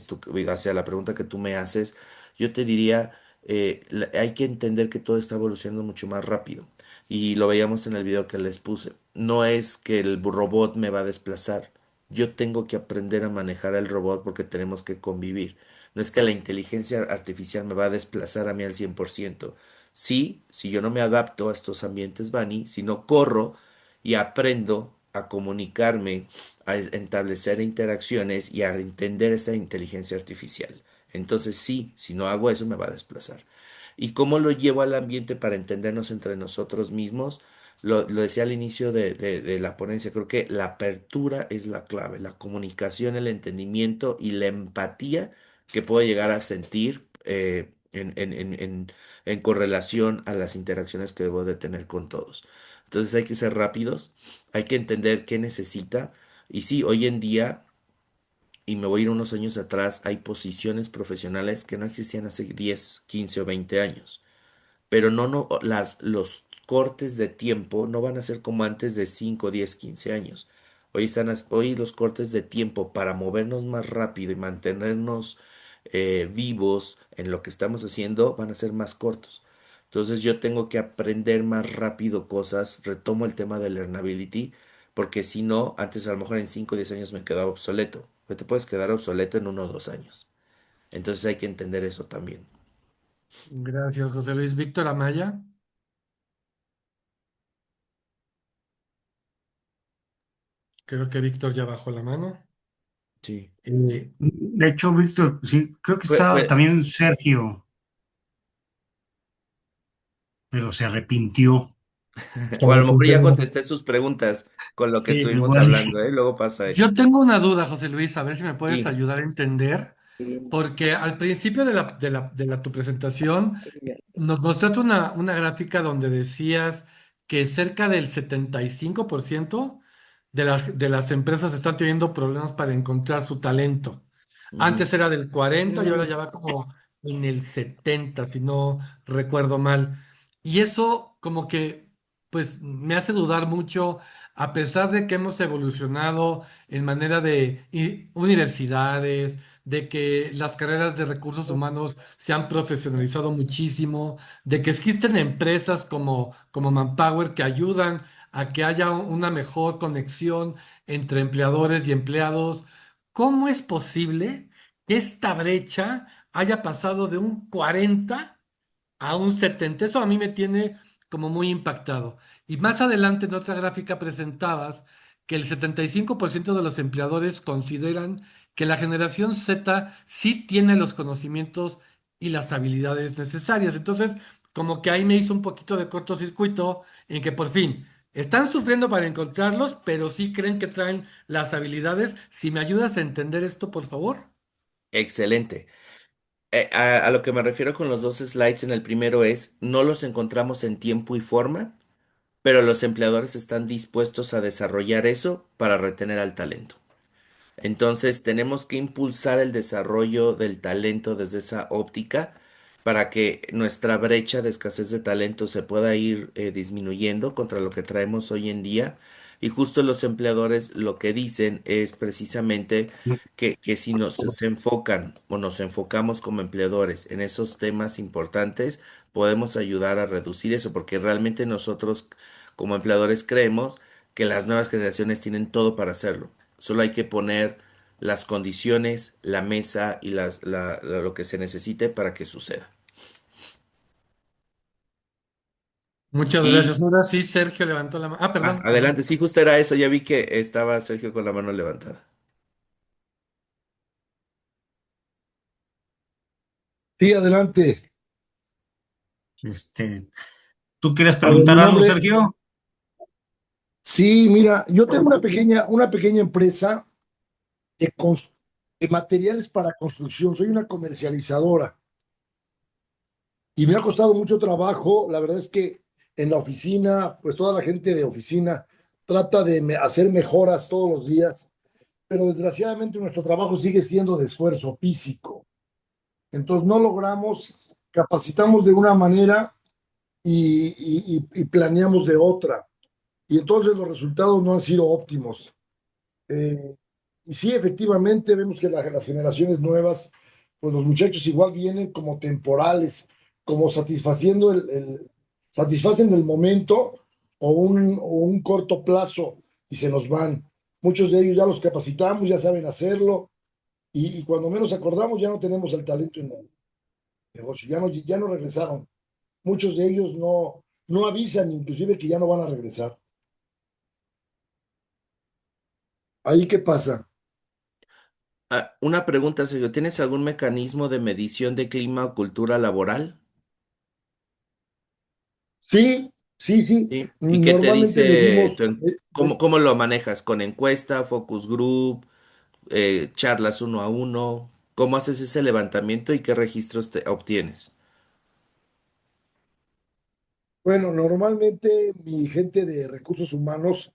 D: tú, hacia la pregunta que tú me haces, yo te diría, hay que entender que todo está evolucionando mucho más rápido. Y lo veíamos en el video que les puse. No es que el robot me va a desplazar. Yo tengo que aprender a manejar el robot porque tenemos que convivir. No es que la inteligencia artificial me va a desplazar a mí al 100%. Sí, si yo no me adapto a estos ambientes Bunny, si no corro y aprendo a comunicarme, a establecer interacciones y a entender esta inteligencia artificial. Entonces sí, si no hago eso me va a desplazar. ¿Y cómo lo llevo al ambiente para entendernos entre nosotros mismos? Lo decía al inicio de la ponencia, creo que la apertura es la clave, la comunicación, el entendimiento y la empatía que puedo llegar a sentir en correlación a las interacciones que debo de tener con todos. Entonces hay que ser rápidos, hay que entender qué necesita. Y sí, hoy en día, y me voy a ir unos años atrás, hay posiciones profesionales que no existían hace 10, 15 o 20 años. pero los cortes de tiempo no van a ser como antes de 5, 10, 15 años. Hoy los cortes de tiempo para movernos más rápido y mantenernos vivos en lo que estamos haciendo van a ser más cortos. Entonces yo tengo que aprender más rápido cosas, retomo el tema de learnability, porque si no, antes a lo mejor en 5 o 10 años me quedaba obsoleto. Que te puedes quedar obsoleto en 1 o 2 años. Entonces hay que entender eso también.
C: Gracias, José Luis. Víctor Amaya, creo que Víctor ya bajó la mano.
D: Sí.
A: De hecho, Víctor, sí, creo que
D: Fue,
A: estaba
D: fue,
A: también Sergio, pero se arrepintió.
D: o a lo
C: Como
D: mejor ya
C: funcionario.
D: contesté sus preguntas con lo que
A: Sí,
D: estuvimos
A: igual.
D: hablando, ¿eh? Luego pasa eso.
C: Yo tengo una duda, José Luis, a ver si me puedes
D: Sí.
C: ayudar a entender, porque al principio tu presentación nos mostraste una gráfica donde decías que cerca del 75% de las empresas están teniendo problemas para encontrar su talento.
D: Ujú.
C: Antes era del 40 y ahora ya va como en el 70, si no recuerdo mal. Y eso como que pues me hace dudar mucho, a pesar de que hemos evolucionado en manera de universidades, de que las carreras de recursos humanos se han profesionalizado muchísimo, de que existen empresas como Manpower que ayudan a que haya una mejor conexión entre empleadores y empleados. ¿Cómo es posible que esta brecha haya pasado de un 40 a un 70? Eso a mí me tiene como muy impactado. Y más adelante en otra gráfica presentabas que el 75% de los empleadores consideran que la generación Z sí tiene los conocimientos y las habilidades necesarias. Entonces, como que ahí me hizo un poquito de cortocircuito en que por fin están sufriendo para encontrarlos, pero sí creen que traen las habilidades. Si me ayudas a entender esto, por favor.
D: Excelente. A lo que me refiero con los dos slides en el primero es, no los encontramos en tiempo y forma, pero los empleadores están dispuestos a desarrollar eso para retener al talento. Entonces tenemos que impulsar el desarrollo del talento desde esa óptica para que nuestra brecha de escasez de talento se pueda ir disminuyendo contra lo que traemos hoy en día. Y justo los empleadores lo que dicen es precisamente que si se enfocan o nos enfocamos como empleadores en esos temas importantes, podemos ayudar a reducir eso, porque realmente nosotros como empleadores creemos que las nuevas generaciones tienen todo para hacerlo. Solo hay que poner las condiciones, la mesa y lo que se necesite para que suceda.
C: Muchas
D: Y
C: gracias. Ahora sí, Sergio levantó la mano. Ah, perdón,
D: adelante,
C: adelante.
D: sí, justo era eso. Ya vi que estaba Sergio con la mano levantada.
J: Sí, adelante.
A: Este, ¿Tú quieres
J: A ver, mi
A: preguntar algo,
J: nombre.
A: Sergio?
J: Sí, mira, yo tengo una pequeña empresa de, de materiales para construcción. Soy una comercializadora y me ha costado mucho trabajo. La verdad es que en la oficina, pues toda la gente de oficina trata de hacer mejoras todos los días, pero desgraciadamente nuestro trabajo sigue siendo de esfuerzo físico. Entonces no logramos, capacitamos de una manera y planeamos de otra. Y entonces los resultados no han sido óptimos. Eh, y sí, efectivamente, vemos que las generaciones nuevas, pues los muchachos igual vienen como temporales, como satisfacen el momento o un corto plazo y se nos van. Muchos de ellos ya los capacitamos, ya saben hacerlo y cuando menos acordamos ya no tenemos el talento en el negocio, ya no regresaron. Muchos de ellos no avisan inclusive que ya no van a regresar. ¿Ahí qué pasa?
D: Una pregunta, Sergio. ¿Tienes algún mecanismo de medición de clima o cultura laboral?
J: Sí, sí, sí.
D: ¿Sí? ¿Y qué te
J: Normalmente
D: dice
J: medimos,
D: cómo lo manejas? ¿Con encuesta, focus group, charlas uno a uno? ¿Cómo haces ese levantamiento y qué registros te obtienes?
J: bueno, normalmente mi gente de recursos humanos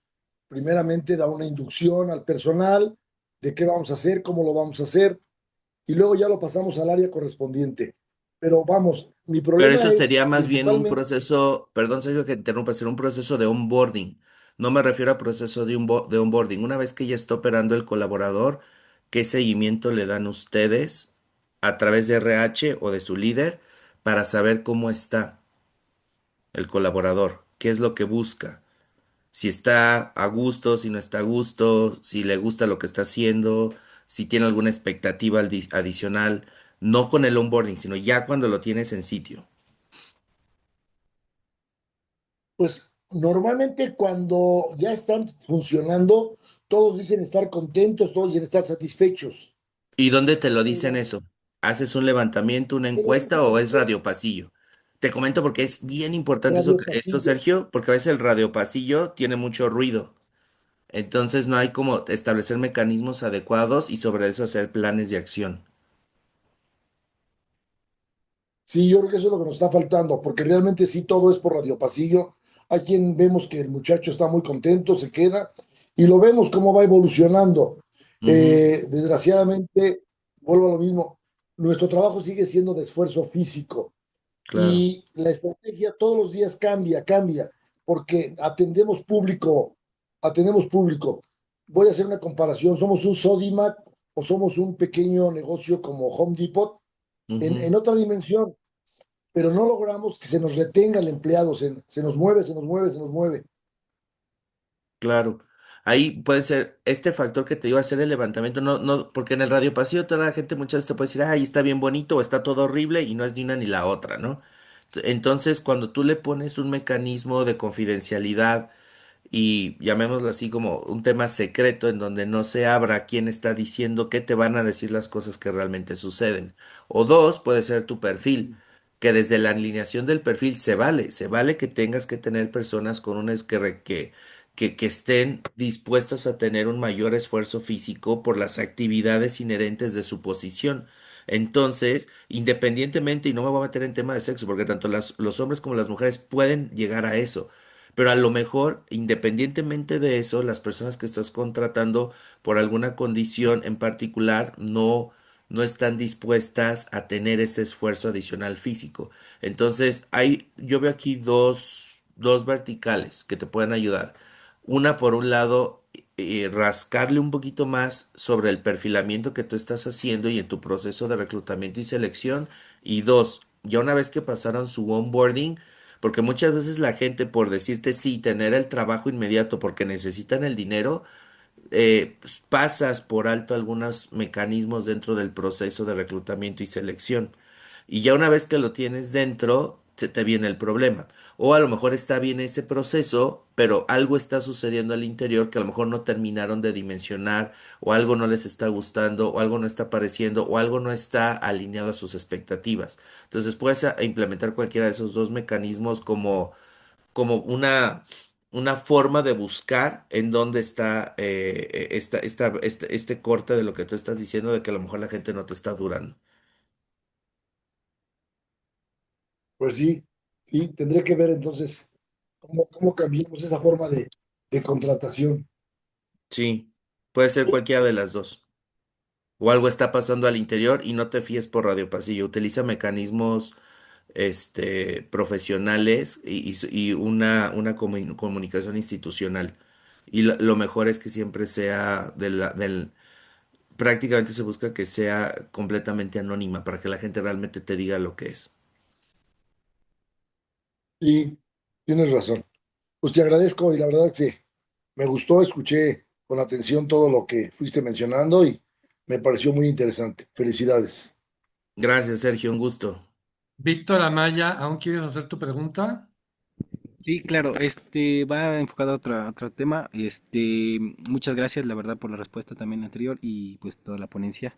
J: primeramente da una inducción al personal de qué vamos a hacer, cómo lo vamos a hacer, y luego ya lo pasamos al área correspondiente. Pero vamos, mi
D: Pero
J: problema
D: eso
J: es
D: sería más bien un
J: principalmente
D: proceso, perdón, Sergio, que te interrumpa, sería un proceso de onboarding. No me refiero a proceso de onboarding. Una vez que ya está operando el colaborador, ¿qué seguimiento le dan ustedes a través de RH o de su líder para saber cómo está el colaborador? ¿Qué es lo que busca? Si está a gusto, si no está a gusto, si le gusta lo que está haciendo, si tiene alguna expectativa adicional, no con el onboarding, sino ya cuando lo tienes en sitio.
J: pues normalmente cuando ya están funcionando, todos dicen estar contentos, todos dicen estar satisfechos.
D: ¿Y dónde te lo dicen
J: Pero
D: eso? ¿Haces un levantamiento, una encuesta o es
J: exteriormente,
D: radio pasillo? Te comento porque es bien importante
J: Radio
D: esto,
J: Pasillo,
D: Sergio, porque a veces el radio pasillo tiene mucho ruido. Entonces no hay como establecer mecanismos adecuados y sobre eso hacer planes de acción.
J: sí, yo creo que eso es lo que nos está faltando, porque realmente sí todo es por Radio Pasillo. Hay quien vemos que el muchacho está muy contento, se queda, y lo vemos cómo va evolucionando.
D: Ujú,
J: Desgraciadamente, vuelvo a lo mismo, nuestro trabajo sigue siendo de esfuerzo físico.
D: claro.
J: Y la estrategia todos los días cambia, porque atendemos público. Voy a hacer una comparación, somos un Sodimac o somos un pequeño negocio como Home Depot
D: Ujú.
J: en otra dimensión, pero no logramos que se nos retenga el empleado, se nos mueve, se nos mueve, se nos mueve.
D: Claro, ahí puede ser este factor que te iba a hacer el levantamiento, porque en el radio pasillo toda la gente muchas veces te puede decir, ay, está bien bonito o está todo horrible y no es ni una ni la otra, ¿no? Entonces, cuando tú le pones un mecanismo de confidencialidad y llamémoslo así como un tema secreto en donde no se abra quién está diciendo qué te van a decir las cosas que realmente suceden. O dos, puede ser tu perfil, que desde la alineación del perfil se vale que tengas que tener personas con un que estén dispuestas a tener un mayor esfuerzo físico por las actividades inherentes de su posición. Entonces, independientemente, y no me voy a meter en tema de sexo, porque tanto los hombres como las mujeres pueden llegar a eso. Pero a lo mejor, independientemente de eso, las personas que estás contratando por alguna condición en particular no están dispuestas a tener ese esfuerzo adicional físico. Entonces, yo veo aquí dos verticales que te pueden ayudar. Una, por un lado, rascarle un poquito más sobre el perfilamiento que tú estás haciendo y en tu proceso de reclutamiento y selección. Y dos, ya una vez que pasaron su onboarding, porque muchas veces la gente, por decirte sí, tener el trabajo inmediato porque necesitan el dinero, pues, pasas por alto algunos mecanismos dentro del proceso de reclutamiento y selección. Y ya una vez que lo tienes dentro, se te viene el problema. O a lo mejor está bien ese proceso, pero algo está sucediendo al interior que a lo mejor no terminaron de dimensionar, o algo no les está gustando, o algo no está apareciendo, o algo no está alineado a sus expectativas. Entonces puedes implementar cualquiera de esos dos mecanismos como una forma de buscar en dónde está este corte de lo que tú estás diciendo, de que a lo mejor la gente no te está durando.
J: Pues sí, sí, tendré que ver entonces cómo cambiamos esa forma de contratación.
D: Sí, puede ser cualquiera de las dos. O algo está pasando al interior y no te fíes por radio pasillo. Utiliza mecanismos profesionales y una comunicación institucional. Y lo mejor es que siempre sea prácticamente se busca que sea completamente anónima para que la gente realmente te diga lo que es.
J: Y tienes razón. Pues te agradezco y la verdad que sí, me gustó, escuché con atención todo lo que fuiste mencionando y me pareció muy interesante. Felicidades.
D: Gracias, Sergio, un gusto.
C: Víctor Amaya, ¿aún quieres hacer tu pregunta?
I: Sí, claro, va enfocado a otro tema. Muchas gracias, la verdad, por la respuesta también anterior y pues toda la ponencia.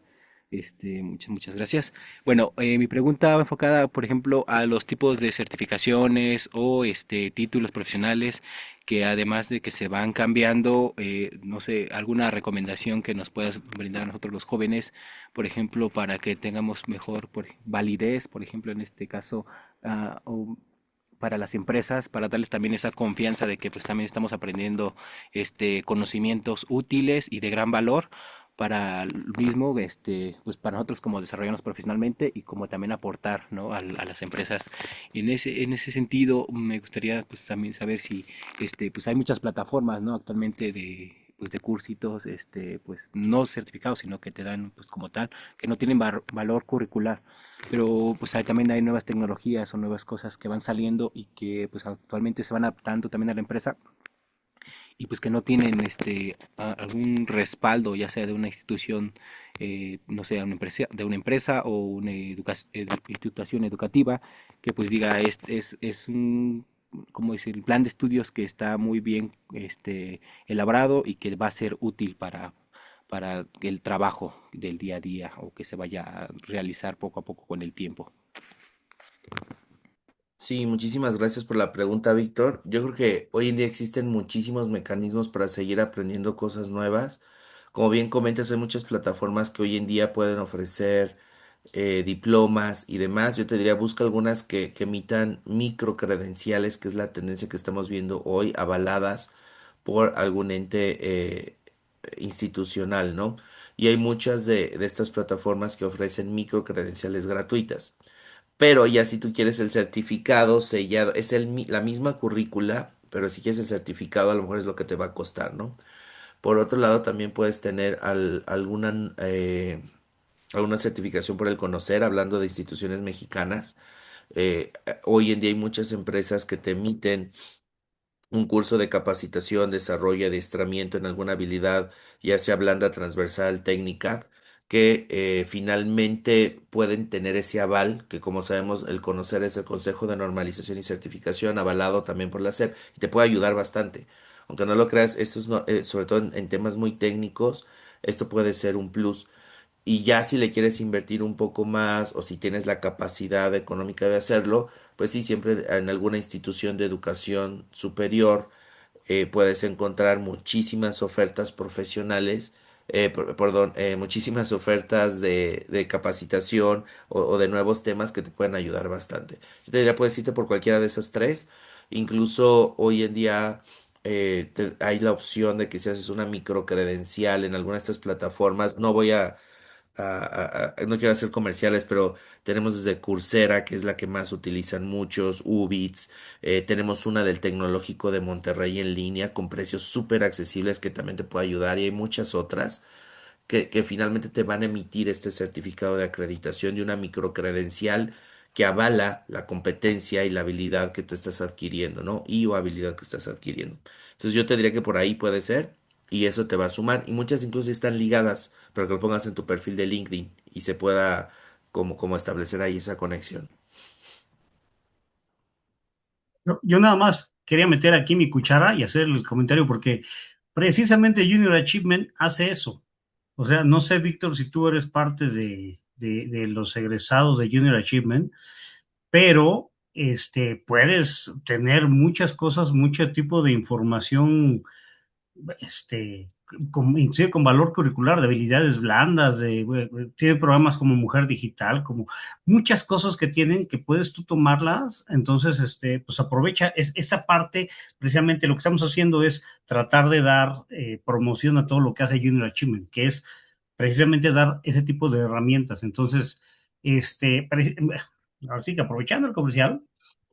I: Muchas gracias. Bueno, mi pregunta va enfocada, por ejemplo, a los tipos de certificaciones o títulos profesionales que además de que se van cambiando, no sé, alguna recomendación que nos puedas brindar a nosotros los jóvenes, por ejemplo, para que tengamos mejor validez, por ejemplo, en este caso, o para las empresas, para darles también esa confianza de que pues también estamos aprendiendo conocimientos útiles y de gran valor para el mismo, pues para nosotros como desarrollarnos profesionalmente y como también aportar, ¿no? A las empresas. En ese sentido, me gustaría pues también saber si, pues hay muchas plataformas, ¿no? Actualmente pues de cursitos, pues no certificados, sino que te dan, pues como tal, que no tienen valor curricular, pero pues también hay nuevas tecnologías o nuevas cosas que van saliendo y que pues actualmente se van adaptando también a la empresa y pues que no tienen algún respaldo, ya sea de una institución, no sé, de una empresa o una institución educativa, que pues diga, es un, como dice, el plan de estudios que está muy bien elaborado y que va a ser útil para el trabajo del día a día o que se vaya a realizar poco a poco con el tiempo.
D: Sí, muchísimas gracias por la pregunta, Víctor. Yo creo que hoy en día existen muchísimos mecanismos para seguir aprendiendo cosas nuevas. Como bien comentas, hay muchas plataformas que hoy en día pueden ofrecer diplomas y demás. Yo te diría, busca algunas que emitan micro credenciales, que es la tendencia que estamos viendo hoy, avaladas por algún ente institucional, ¿no? Y hay muchas de estas plataformas que ofrecen micro credenciales gratuitas. Pero ya si tú quieres el certificado sellado, es la misma currícula, pero si quieres el certificado, a lo mejor es lo que te va a costar, ¿no? Por otro lado, también puedes tener alguna certificación por el conocer, hablando de instituciones mexicanas. Hoy en día hay muchas empresas que te emiten un curso de capacitación, desarrollo y adiestramiento en alguna habilidad, ya sea blanda, transversal, técnica, que finalmente pueden tener ese aval, que como sabemos, el conocer es el Consejo de Normalización y Certificación, avalado también por la SEP, y te puede ayudar bastante. Aunque no lo creas, esto es sobre todo en temas muy técnicos, esto puede ser un plus. Y ya si le quieres invertir un poco más o si tienes la capacidad económica de hacerlo, pues sí, siempre en alguna institución de educación superior puedes encontrar muchísimas ofertas profesionales, perdón, muchísimas ofertas de capacitación o de nuevos temas que te pueden ayudar bastante. Yo te diría, puedes irte por cualquiera de esas tres. Incluso hoy en día hay la opción de que si haces una microcredencial en alguna de estas plataformas, no voy no quiero hacer comerciales, pero tenemos desde Coursera, que es la que más utilizan muchos, Ubits, tenemos una del Tecnológico de Monterrey en línea con precios súper accesibles que también te puede ayudar y hay muchas otras que finalmente te van a emitir este certificado de acreditación de una microcredencial que avala la competencia y la habilidad que tú estás adquiriendo, ¿no? Y o habilidad que estás adquiriendo. Entonces yo te diría que por ahí puede ser y eso te va a sumar y muchas incluso están ligadas para que lo pongas en tu perfil de LinkedIn y se pueda como establecer ahí esa conexión.
A: Yo nada más quería meter aquí mi cuchara y hacer el comentario porque precisamente Junior Achievement hace eso. O sea, no sé, Víctor, si tú eres parte de los egresados de Junior Achievement, pero puedes tener muchas cosas, mucho tipo de información inclusive con valor curricular, de habilidades blandas, tiene programas como Mujer Digital, como muchas cosas que tienen que puedes tú tomarlas, entonces, pues aprovecha esa parte, precisamente lo que estamos haciendo es tratar de dar promoción a todo lo que hace Junior Achievement, que es precisamente dar ese tipo de herramientas, entonces, así que aprovechando el comercial,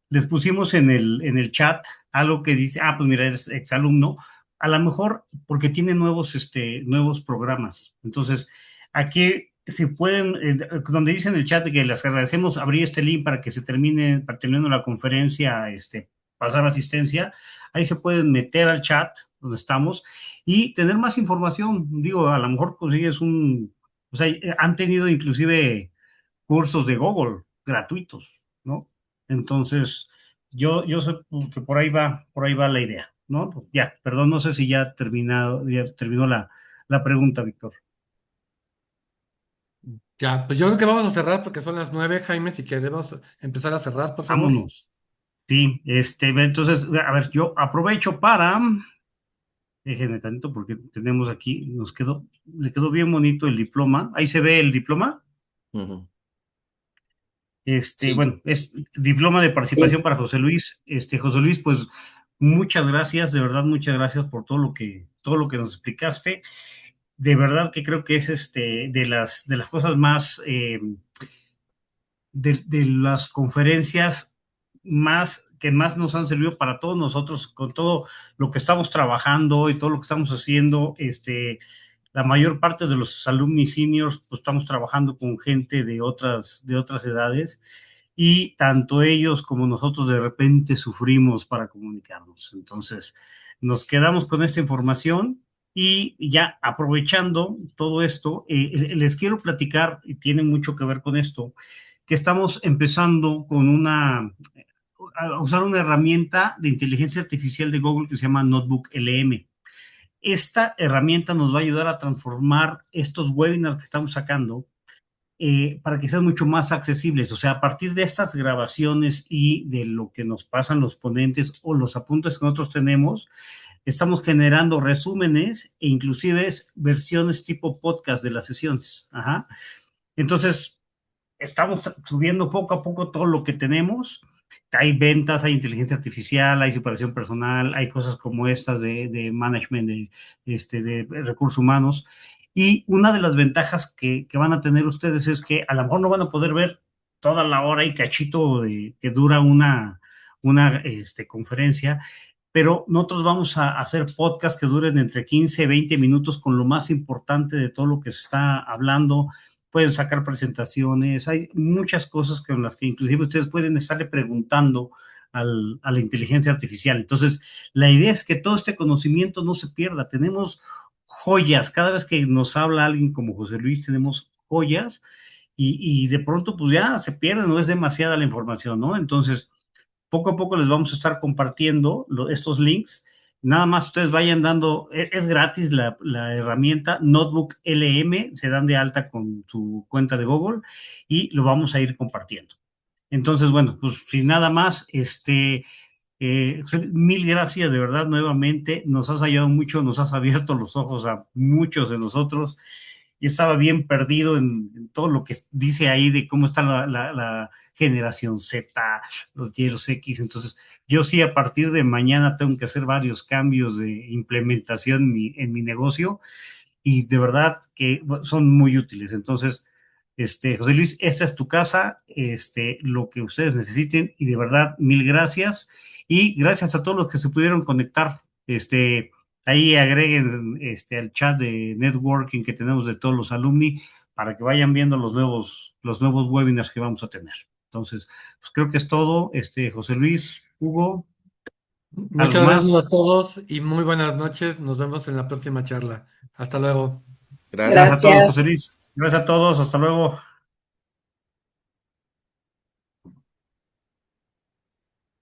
A: les pusimos en el chat algo que dice, pues mira, eres exalumno, a lo mejor porque tiene nuevos programas. Entonces, aquí, si pueden, donde dice en el chat que les agradecemos abrir este link para que para terminando la conferencia, pasar asistencia, ahí se pueden meter al chat donde estamos y tener más información. Digo, a lo mejor consigues o sea, han tenido inclusive cursos de Google gratuitos, ¿no? Entonces, yo sé que por ahí va la idea, ¿no? Ya, perdón, no sé si ya terminó la pregunta, Víctor.
C: Ya, pues yo creo que vamos a cerrar porque son las 9, Jaime, si queremos empezar a cerrar, por favor.
A: Vámonos. Sí, entonces, a ver, yo aprovecho déjenme tanto porque tenemos aquí, le quedó bien bonito el diploma. Ahí se ve el diploma.
D: Ujú. Sí.
A: Bueno, es diploma de participación para José Luis. José Luis, pues muchas gracias, de verdad, muchas gracias por todo lo que nos explicaste. de verdad que creo que es de las cosas más, de las conferencias más que más nos han servido para todos nosotros, con todo lo que estamos trabajando y todo lo que estamos haciendo. La mayor parte de los alumni seniors, pues estamos trabajando con gente de otras edades, y tanto ellos como nosotros de repente sufrimos para comunicarnos. Entonces, nos quedamos con esta información, y ya aprovechando todo esto, les quiero platicar, y tiene mucho que ver con esto, que estamos empezando con a usar una herramienta de inteligencia artificial de Google que se llama Notebook LM. Esta herramienta nos va a ayudar a transformar estos webinars que estamos sacando, para que sean mucho más accesibles. O sea, a partir de estas grabaciones y de lo que nos pasan los ponentes o los apuntes que nosotros tenemos, estamos generando resúmenes e inclusive versiones tipo podcast de las sesiones. Ajá. Entonces, estamos subiendo poco a poco todo lo que tenemos. Hay ventas, hay inteligencia artificial, hay superación personal, hay cosas como estas de management, de recursos humanos. Y una de las ventajas que van a tener ustedes es que a lo mejor no van a poder ver toda la hora y cachito que dura una conferencia, pero nosotros vamos a hacer podcasts que duren entre 15 y 20 minutos con lo más importante de todo lo que se está hablando. Pueden sacar presentaciones, hay muchas cosas con las que inclusive ustedes pueden estarle preguntando a la inteligencia artificial. Entonces, la idea es que todo este conocimiento no se pierda. Tenemos joyas, cada vez que nos habla alguien como José Luis, tenemos joyas, y de pronto pues ya se pierde, no es demasiada la información, ¿no? Entonces, poco a poco les vamos a estar compartiendo estos links. Nada más ustedes vayan dando, es gratis la herramienta Notebook LM, se dan de alta con su cuenta de Google y lo vamos a ir compartiendo. Entonces, bueno, pues sin nada más, mil gracias de verdad nuevamente, nos has ayudado mucho, nos has abierto los ojos a muchos de nosotros. Yo estaba bien perdido en todo lo que dice ahí de cómo está la generación Z, los Y, los X. Entonces, yo sí, a partir de mañana tengo que hacer varios cambios de implementación en mi negocio, y de verdad que son muy útiles. Entonces, José Luis, esta es tu casa, lo que ustedes necesiten, y de verdad, mil gracias. Y gracias a todos los que se pudieron conectar. Ahí agreguen al chat de networking que tenemos de todos los alumni, para que vayan viendo los nuevos webinars que vamos a tener. Entonces, pues creo que es todo. José Luis, Hugo, ¿algo
C: Muchas gracias a
A: más?
C: todos y muy buenas noches. Nos vemos en la próxima charla. Hasta luego.
A: Gracias a
D: Gracias.
A: todos, José
G: Gracias.
A: Luis. Gracias a todos. Hasta luego.